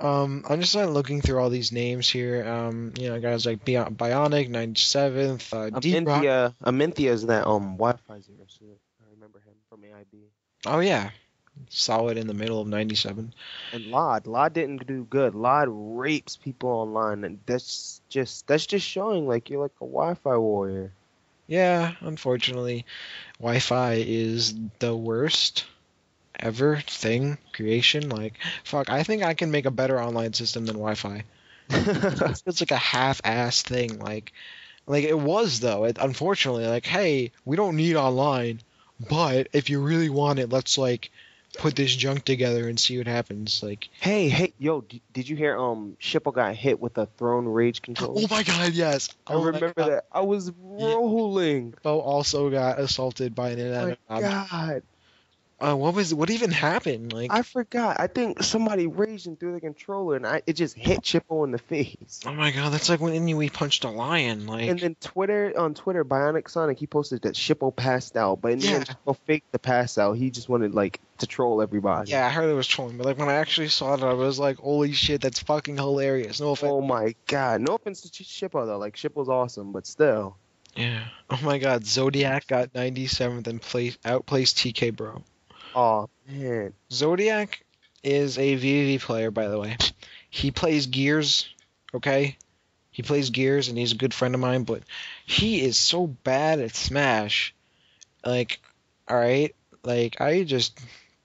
I'm just like looking through all these names here. Guys like Bionic 97th. Aminthia is that Wi-Fi zero suit. I remember him from AIB. Oh yeah, solid in the middle of 97. And Lod didn't do good. Lod rapes people online, and that's just showing like you're like a Wi-Fi warrior. Yeah, unfortunately, Wi-Fi is the worst ever thing creation. Like, fuck, I think I can make a better online system than Wi-Fi. It's like a half-ass thing. Like it was though. Unfortunately, like, hey, we don't need online, but if you really want it, let's like put this junk together and see what happens. Like, Hey, yo, did you hear Shippo got hit with a Throne Rage controller? oh my god, yes. I remember that. I was rolling. Bo also got assaulted by an Oh inanimate my object. god. What even happened? I Like, forgot. I think somebody raged and threw the controller, and it just hit Chippo in the face. oh my god, that's like when Inui punched a lion. And Like, then on Twitter, Bionic Sonic, he posted that Shippo passed out, but in the yeah, end, Shippo faked the pass out. He just wanted like to troll everybody. yeah, I heard it was trolling, but like when I actually saw it, I was like, holy shit, that's fucking hilarious. No offense. Oh my God! No offense to Shippo though, like Shippo's awesome, but still. Yeah. Oh my god, Zodiac got 97th and outplaced TK Bro. Oh man, Zodiac is a VV player, by the way. He plays Gears, okay? He plays Gears, and he's a good friend of mine, but he is so bad at Smash. Like, alright, like, I just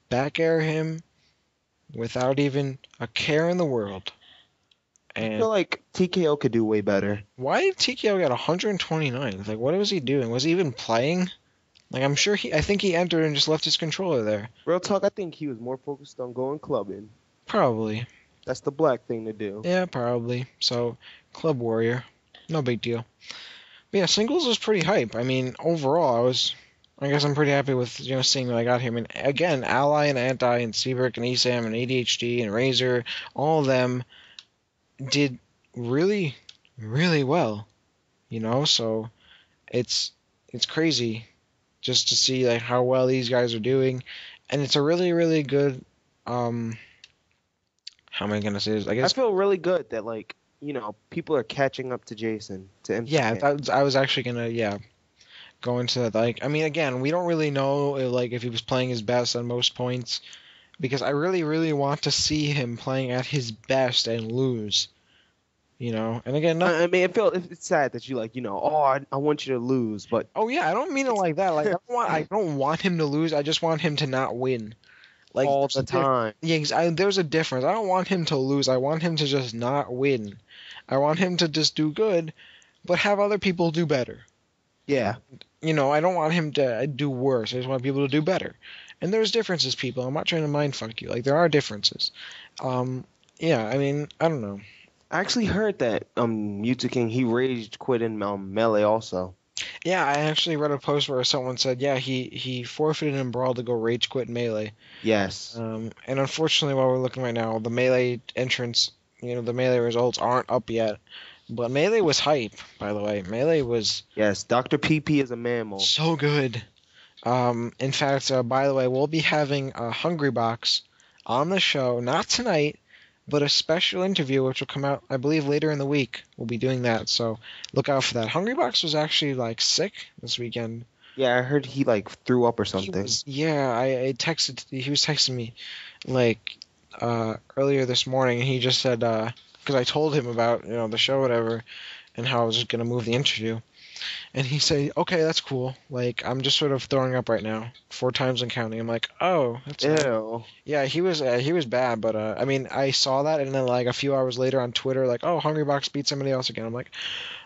back air him without even a care in the world. I And feel like TKO could do way better. why did TKO get 129? Like, what was he doing? Was he even playing? Like, I think he entered and just left his controller there. Real talk, I think he was more focused on going clubbing. Probably. That's the black thing to do. Yeah, probably. So, Club Warrior. No big deal. But yeah, singles was pretty hype. I mean, overall, I guess I'm pretty happy with, seeing what I got here. I mean, again, Ally and Anti and Seabrook and ESAM and ADHD and Razor, all of them did really, really well, so it's crazy just to see like how well these guys are doing. And it's a really, really good, how am I gonna say this? I I guess, feel really good that people are catching up to Jason, to yeah, MCK. I was actually gonna, yeah, go into that. Like, I mean, again, we don't really know like if he was playing his best on most points because I really, really want to see him playing at his best and lose. And again, nothing. I mean, it's sad that I want you to lose, but Oh yeah, I don't mean it like that. Like, I don't want him to lose. I just want him to not win. Like, all there's the a diff- time. yeah, there's a difference. I don't want him to lose. I want him to just not win. I want him to just do good, but have other people do better. Yeah. I don't want him to do worse. I just want people to do better. And there's differences, people. I'm not trying to mind fuck you. Like, there are differences. Um, yeah, I mean, I don't know. I actually heard that Mewtwo King he raged quit in Melee also. Yeah, I actually read a post where someone said, yeah, he forfeited in Brawl to go rage quit Melee. Yes. And unfortunately, while we're looking right now, the Melee entrance, the Melee results aren't up yet. But Melee was hype, by the way. Melee was Yes, Dr. PP is a mammal. so good. In fact, by the way, we'll be having a Hungrybox on the show, not tonight, but a special interview which will come out, I believe, later in the week. We'll be doing that, so look out for that. Hungrybox was actually like sick this weekend. Yeah, I heard he like threw up or He something. was, yeah, he was texting me like earlier this morning, and he just said because I told him about the show, whatever, and how I was just gonna move the interview. And he said, "Okay, that's cool. Like, I'm just sort of throwing up right now, 4 times and counting." I'm like, "Oh, that's nice." Ew. Yeah, he was bad, but I mean, I saw that, and then like a few hours later on Twitter, like, "Oh, Hungrybox beat somebody else again." I'm like,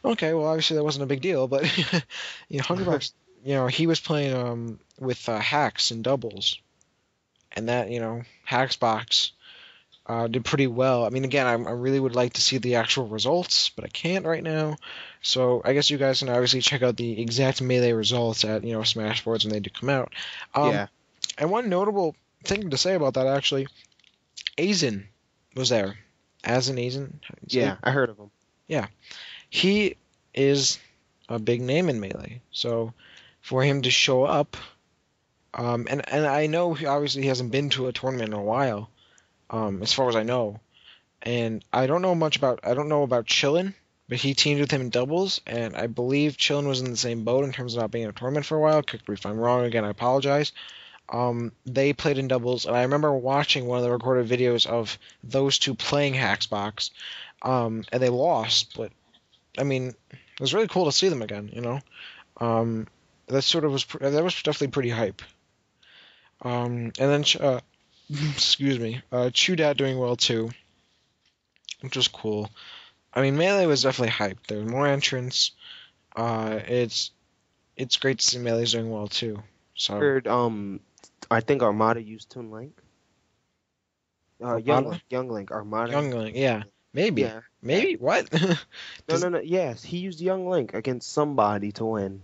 "Okay, well, obviously that wasn't a big deal," but Hungrybox, he was playing with hacks and doubles, and that Hacksbox did pretty well. I mean, again, I really would like to see the actual results, but I can't right now. So I guess you guys can obviously check out the exact Melee results at Smashboards when they do come out. Yeah. And one notable thing to say about that actually, Aizen was there. As an Aizen. Yeah, I heard of him. Yeah, he is a big name in Melee. So for him to show up, and I know obviously he hasn't been to a tournament in a while, as far as I know. And I don't know about Chillin, but he teamed with him in doubles, and I believe Chillin was in the same boat in terms of not being in a tournament for a while. Correct me if I'm wrong. Again, I apologize. They played in doubles, and I remember watching one of the recorded videos of those two playing Hacksbox, and they lost. But I mean, it was really cool to see them again. That sort of that was definitely pretty hype. And then excuse me, Chudat doing well too, which was cool. I mean, Melee was definitely hyped. There were more entrants. It's great to see Melee's doing well too. So Heard I think Armada used Toon Link. Armada, Young Link, Armada. Young Link, yeah, maybe, Yeah. maybe what? No, Does- no, no. Yes, he used Young Link against somebody to win.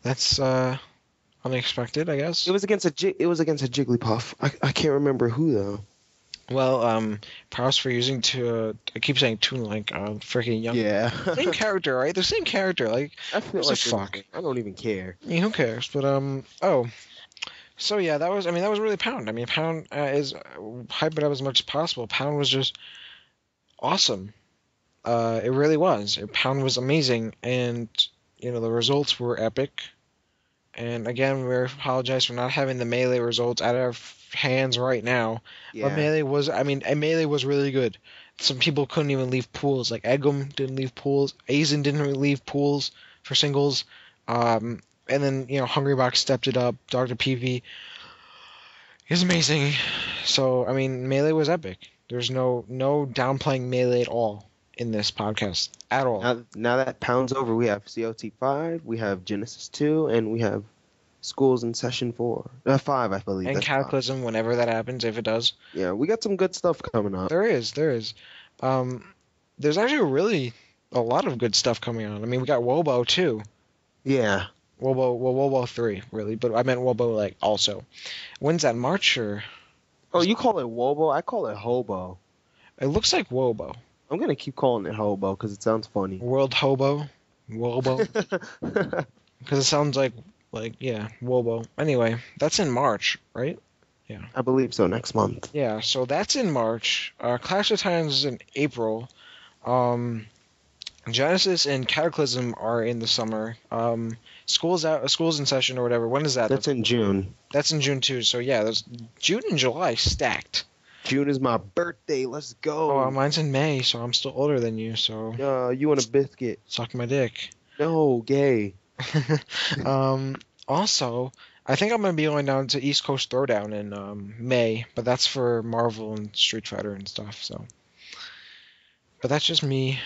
That's unexpected, I guess. It was against a Jigglypuff. I can't remember who though. Well, props for using to I keep saying Toon Link, freaking young. Yeah. Same character, right? The same character. Like, I feel what the like they're the fuck? same. I don't even care. I mean, who cares? But oh, so yeah, that was really Pound. I mean, Pound is hype it up as much as possible. Pound was just awesome. It really was. Pound was amazing, and the results were epic. And again, we apologize for not having the melee results out of our hands right now. But Yeah. melee was, I mean, and melee was really good. Some people couldn't even leave pools. Like Eggum didn't leave pools. Aizen didn't really leave pools for singles. And then Hungrybox stepped it up. Dr. PV is amazing. So I mean, melee was epic. There's no downplaying melee at all in this podcast at all. Now that Pound's over, we have COT5, we have Genesis 2, and we have Schools in Session 4. 5, I believe. And That's 5. Cataclysm, whenever that happens, if it does. Yeah, we got some good stuff coming up. There is. There's actually really a lot of good stuff coming on. I mean, we got Wobo too. Yeah. Wobo 3, really, but I meant Wobo like also. When's that, March or? Oh, you call it Wobo? I call it Hobo. It looks like Wobo. I'm gonna keep calling it Hobo because it sounds funny. World Hobo, Wobo, because it sounds like yeah, Wobo. Anyway, that's in March, right? Yeah. I believe so. Next month. Yeah, so that's in March. Clash of Titans is in April. Genesis and Cataclysm are in the summer. School's in session or whatever. When is that? That's in June. That's in June too. So yeah, there's June and July stacked. June is my birthday. Let's go. Oh, mine's in May, so I'm still older than you. So you want a biscuit? suck my dick. No, gay. Also, I think I'm gonna be going down to East Coast Throwdown in May, but that's for Marvel and Street Fighter and stuff. So, but that's just me.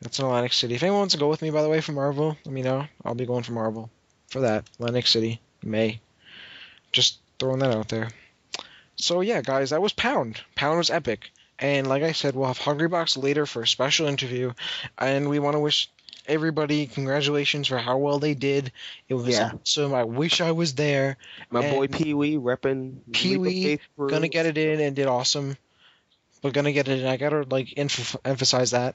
That's in Atlantic City. If anyone wants to go with me, by the way, for Marvel, let me know. I'll be going for Marvel for that. Atlantic City, May. Just throwing that out there. So yeah, guys, that was Pound. Pound was epic. And like I said, we'll have Hungrybox later for a special interview. And we want to wish everybody congratulations for how well they did. It was awesome. I wish I was there. My boy Pee Wee repping. Pee Wee gonna get it in and did awesome. But gonna get it in. I gotta emphasize that.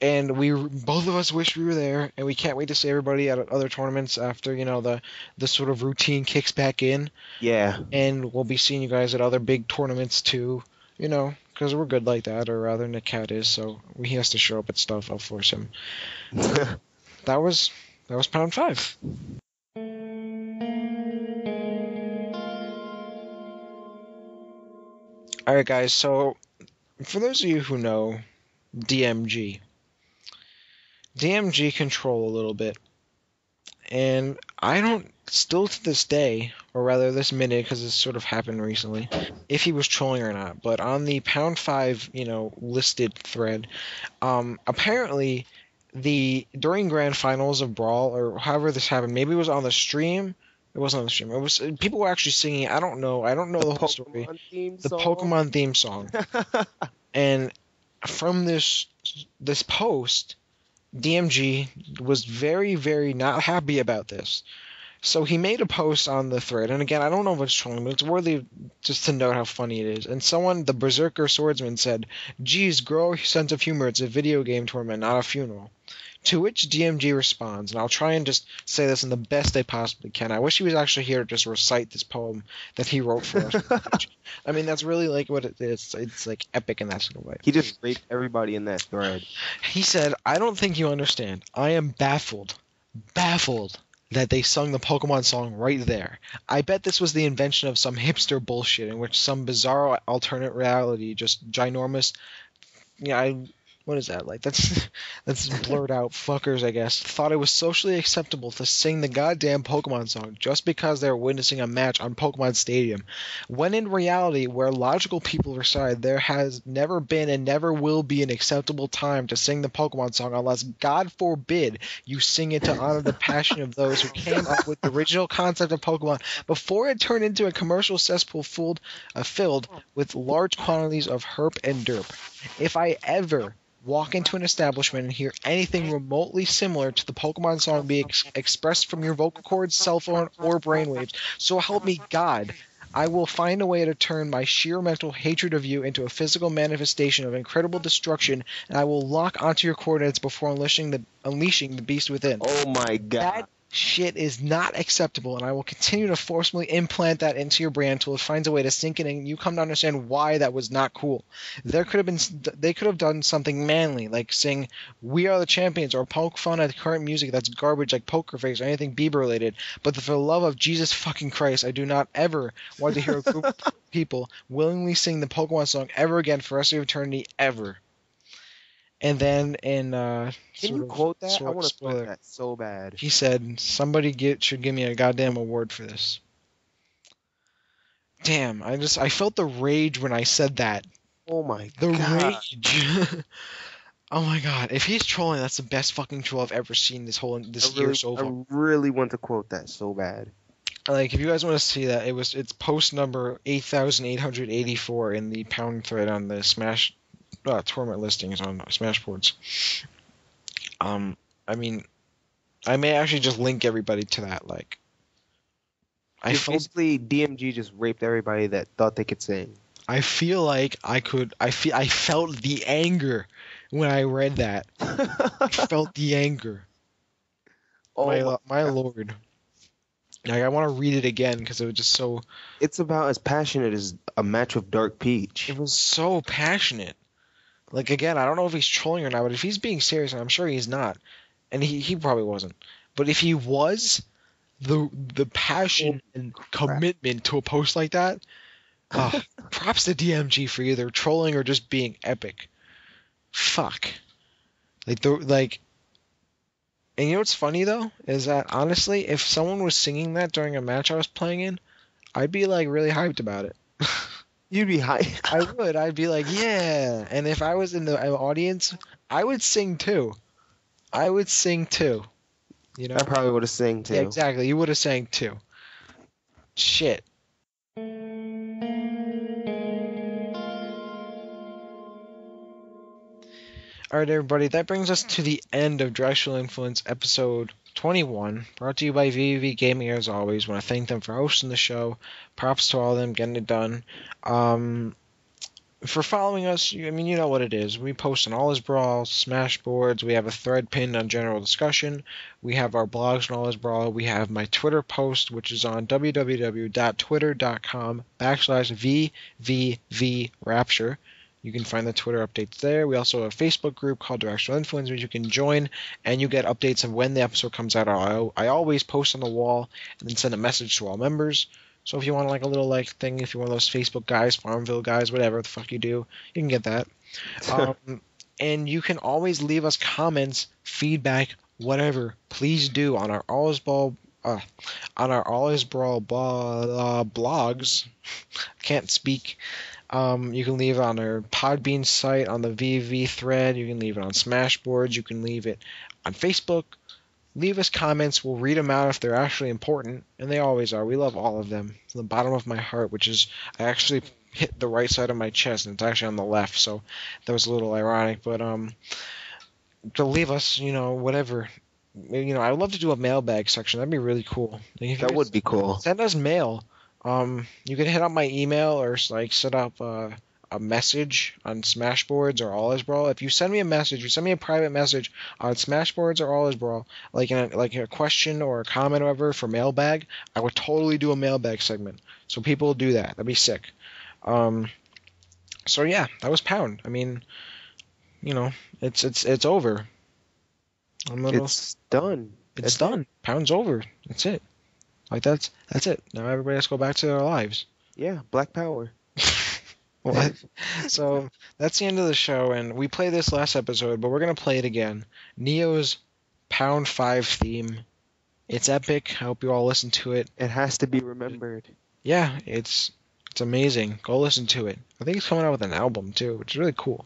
And both of us wish we were there, and we can't wait to see everybody at other tournaments after the sort of routine kicks back in. Yeah. And we'll be seeing you guys at other big tournaments too. Because we're good like that, or rather Nakat is, so he has to show up at stuff. I'll force him. That was Pound 5. All right, guys. So for those of you who know DMG control a little bit, and I don't still to this day, or rather this minute, because it's sort of happened recently, if he was trolling or not. But on the Pound 5, listed thread, apparently during Grand Finals of Brawl, or however this happened, maybe it was on the stream. It wasn't on the stream. It was people were actually singing. I don't know the whole story. The Pokemon theme song. And from this post, DMG was very, very not happy about this. So he made a post on the thread, and again, I don't know if it's trolling, but it's worthy just to note how funny it is. And the Berserker Swordsman, said, "Geez, grow your sense of humor. It's a video game tournament, not a funeral." To which DMG responds, and I'll try and just say this in the best I possibly can. I wish he was actually here to just recite this poem that he wrote for us. I mean, that's really like what it is. It's like epic in that sort of way. He just raped everybody in that thread. He said, "I don't think you understand. I am baffled that they sung the Pokemon song right there. I bet this was the invention of some hipster bullshit in which some bizarre alternate reality, just ginormous, what is that? Like, that's blurred out fuckers, I guess, thought it was socially acceptable to sing the goddamn Pokemon song just because they're witnessing a match on Pokemon Stadium. When in reality, where logical people reside, there has never been and never will be an acceptable time to sing the Pokemon song unless, God forbid, you sing it to honor the passion of those who came up with the original concept of Pokemon before it turned into a commercial cesspool filled with large quantities of herp and derp." If I ever walk into an establishment and hear anything remotely similar to the Pokemon song being expressed from your vocal cords, cell phone, or brainwaves, so help me God, I will find a way to turn my sheer mental hatred of you into a physical manifestation of incredible destruction, and I will lock onto your coordinates before unleashing the beast within. Oh my god. That shit is not acceptable, and I will continue to forcibly implant that into your brain until it finds a way to sink in, and you come to understand why that was not cool. They could have done something manly, like sing "We Are the Champions" or poke fun at current music that's garbage, like Poker Face or anything Bieber related. But for the love of Jesus fucking Christ, I do not ever want to hear a group of people willingly sing the Pokemon song ever again for the rest of eternity, ever. And then in Can you quote that? I want to quote spoiler, that so bad. he said, "Somebody should give me a goddamn award for this." Damn, I felt the rage when I said that. Oh my The god. rage. Oh my god, if he's trolling, that's the best fucking troll I've ever seen this year so far. I really want to quote that so bad. Like, if you guys want to see that, it's post number 8,884 in the pound thread on the Smash tournament listings on Smashboards. I mean, I may actually just link everybody to that. Like, Basically, DMG just raped everybody that thought they could sing. I feel like I felt the anger when I read that. I felt the anger. Oh my lord. Like, I want to read it again because it was just so. It's about as passionate as a match with Dark Peach. It was so passionate. Like, again, I don't know if he's trolling or not, but if he's being serious, and I'm sure he's not, and he probably wasn't. But if he was, the passion and commitment to a post like that, props to DMG for either trolling or just being epic. Fuck. And you know what's funny though is that honestly, if someone was singing that during a match I was playing in, I'd be like really hyped about it. You'd be hyped. I would. I'd be like, yeah. And if I was in the audience, I would sing too. You know? I probably would have sang too. Yeah, exactly. You would have sang too. Shit. Alright, everybody, that brings us to the end of Directional Influence episode 21, brought to you by VVV Gaming as always. Want to thank them for hosting the show. Props to all of them getting it done. For following us, you know what it is. We post on All Is Brawl, Smashboards. We have a thread pinned on general discussion. We have our blogs on All Is Brawl. We have my Twitter post, which is on www.twitter.com/VVVRapture. You can find the Twitter updates there. We also have a Facebook group called Directional Influence, which you can join, and you get updates of when the episode comes out. I always post on the wall and then send a message to all members. So if you want like a little like thing, if you're one of those Facebook guys, Farmville guys, whatever the fuck you do, you can get that. And you can always leave us comments, feedback, whatever. Please do on our All Is Brawl blogs. Can't speak. You can leave it on our Podbean site, on the VV thread. You can leave it on Smashboards. You can leave it on Facebook. Leave us comments. We'll read them out if they're actually important, and they always are. We love all of them from the bottom of my heart, which is I actually hit the right side of my chest, and it's actually on the left, so that was a little ironic. But to leave us, whatever. I would love to do a mailbag section. That'd be really cool. That would be cool. Send us mail. You can hit up my email or like set up a message on Smashboards or All Is Brawl. If you send me a message, you send me a private message on Smashboards or All Is Brawl, like a question or a comment or whatever for mailbag, I would totally do a mailbag segment. So people do that. That'd be sick. So yeah, that was Pound. I mean, it's over. It's done. It's done. Pound's over. That's it. Like that's it. Now everybody has to go back to their lives. Yeah, Black Power. What? So that's the end of the show, and we played this last episode, but we're gonna play it again. Neo's Pound 5 theme. It's epic. I hope you all listen to it. It has to be remembered. Yeah, it's amazing. Go listen to it. I think he's coming out with an album too, which is really cool.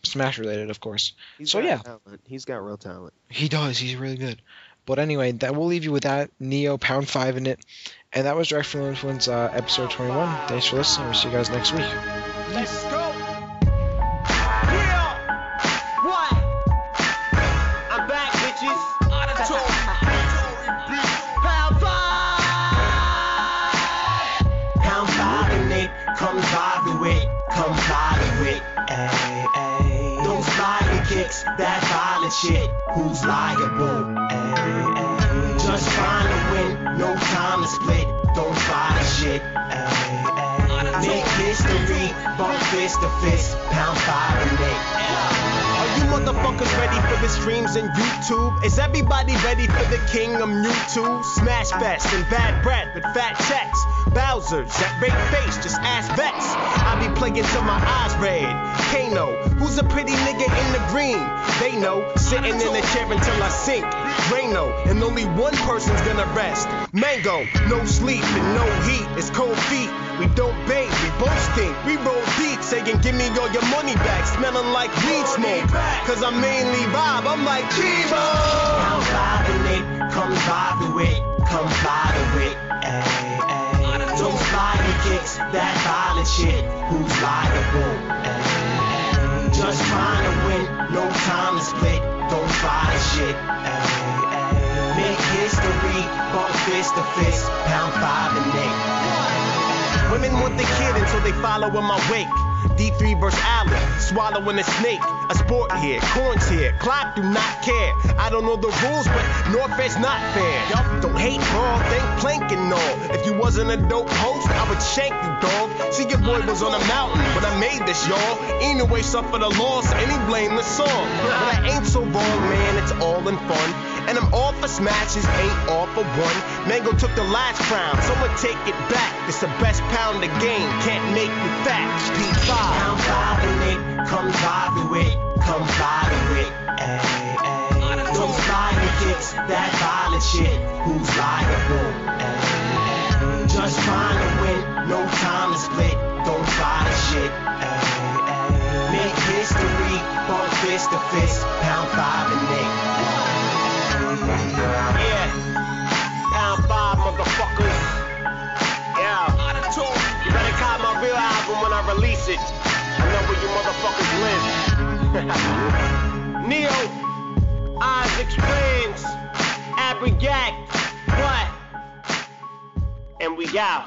Smash related, of course. He's got talent. He's got real talent. He does. He's really good. But anyway, that we'll leave you with that. Neo, Pound 5 in it. And that was Directional Influence episode 21. Thanks for listening. We'll see you guys next week. Let's go! What? I'm back, bitches. Pound five. Pound five and it comes by the way. Come by the way. Ay, ay. Those flying kicks, that violent shit. Who's liable? Ay, ay. Just trying to win, no time to split. Don't try the shit. Ay, ay. Make history, bump fist to fist. Pound five and eight. Are you motherfuckers ready for the streams in YouTube? Is everybody ready for the king of Mewtwo? Smash Fest and bad breath with fat checks. Bowsers that rate face, just ask vets. I be playing till my eyes red. Kano, who's a pretty nigga in the green? They know, sitting in a chair until I sink. Reno, and only one person's gonna rest. Mango, no sleep and no heat, it's cold feet. We don't bathe, we both stink. We roll deep, saying give me all your money back. Smelling like weed smoke, cause I'm mainly Bob, I'm like Chivo. Pound five and eight, come by the way, come by the way. Ay, ay. Those flying kicks, that violent shit. Who's liable? Ay, ay. Just trying to win, no time to split. Don't try the shit. Ay, ay. Make history, bump fist to fist. Pound five and eight. Women want the kid until they follow in my wake. D3 versus Allen, swallowing a snake. A sport here, corns here, clock do not care. I don't know the rules, but Northfed's not fair. Y'all don't hate ball, think plank and all. If you wasn't a dope host, I would shank you, dog. See, your boy was on a mountain, but I made this, y'all. Anyway, suffer the loss, and he blamed the song. But I ain't so wrong, man, it's all in fun. And I'm all for smashes, ain't all for one. Mango took the last crown, someone take it back. It's the best pound the game, can't make you fat. P5. Pound five and eight, come by the way, come by the way. Ay, ay. Those flying kicks, that violent shit. Who's liable? Ay, ay. Just trying to win, no time to split. Don't try the shit. Ay, ay. Make history, bump fist to fist. Pound five and eight. Yeah, pound five, motherfuckers. Yeah, you better cop my real album when I release it. I know where you motherfuckers live. Neo, Eyes Explains, Abrigac, what? And we out.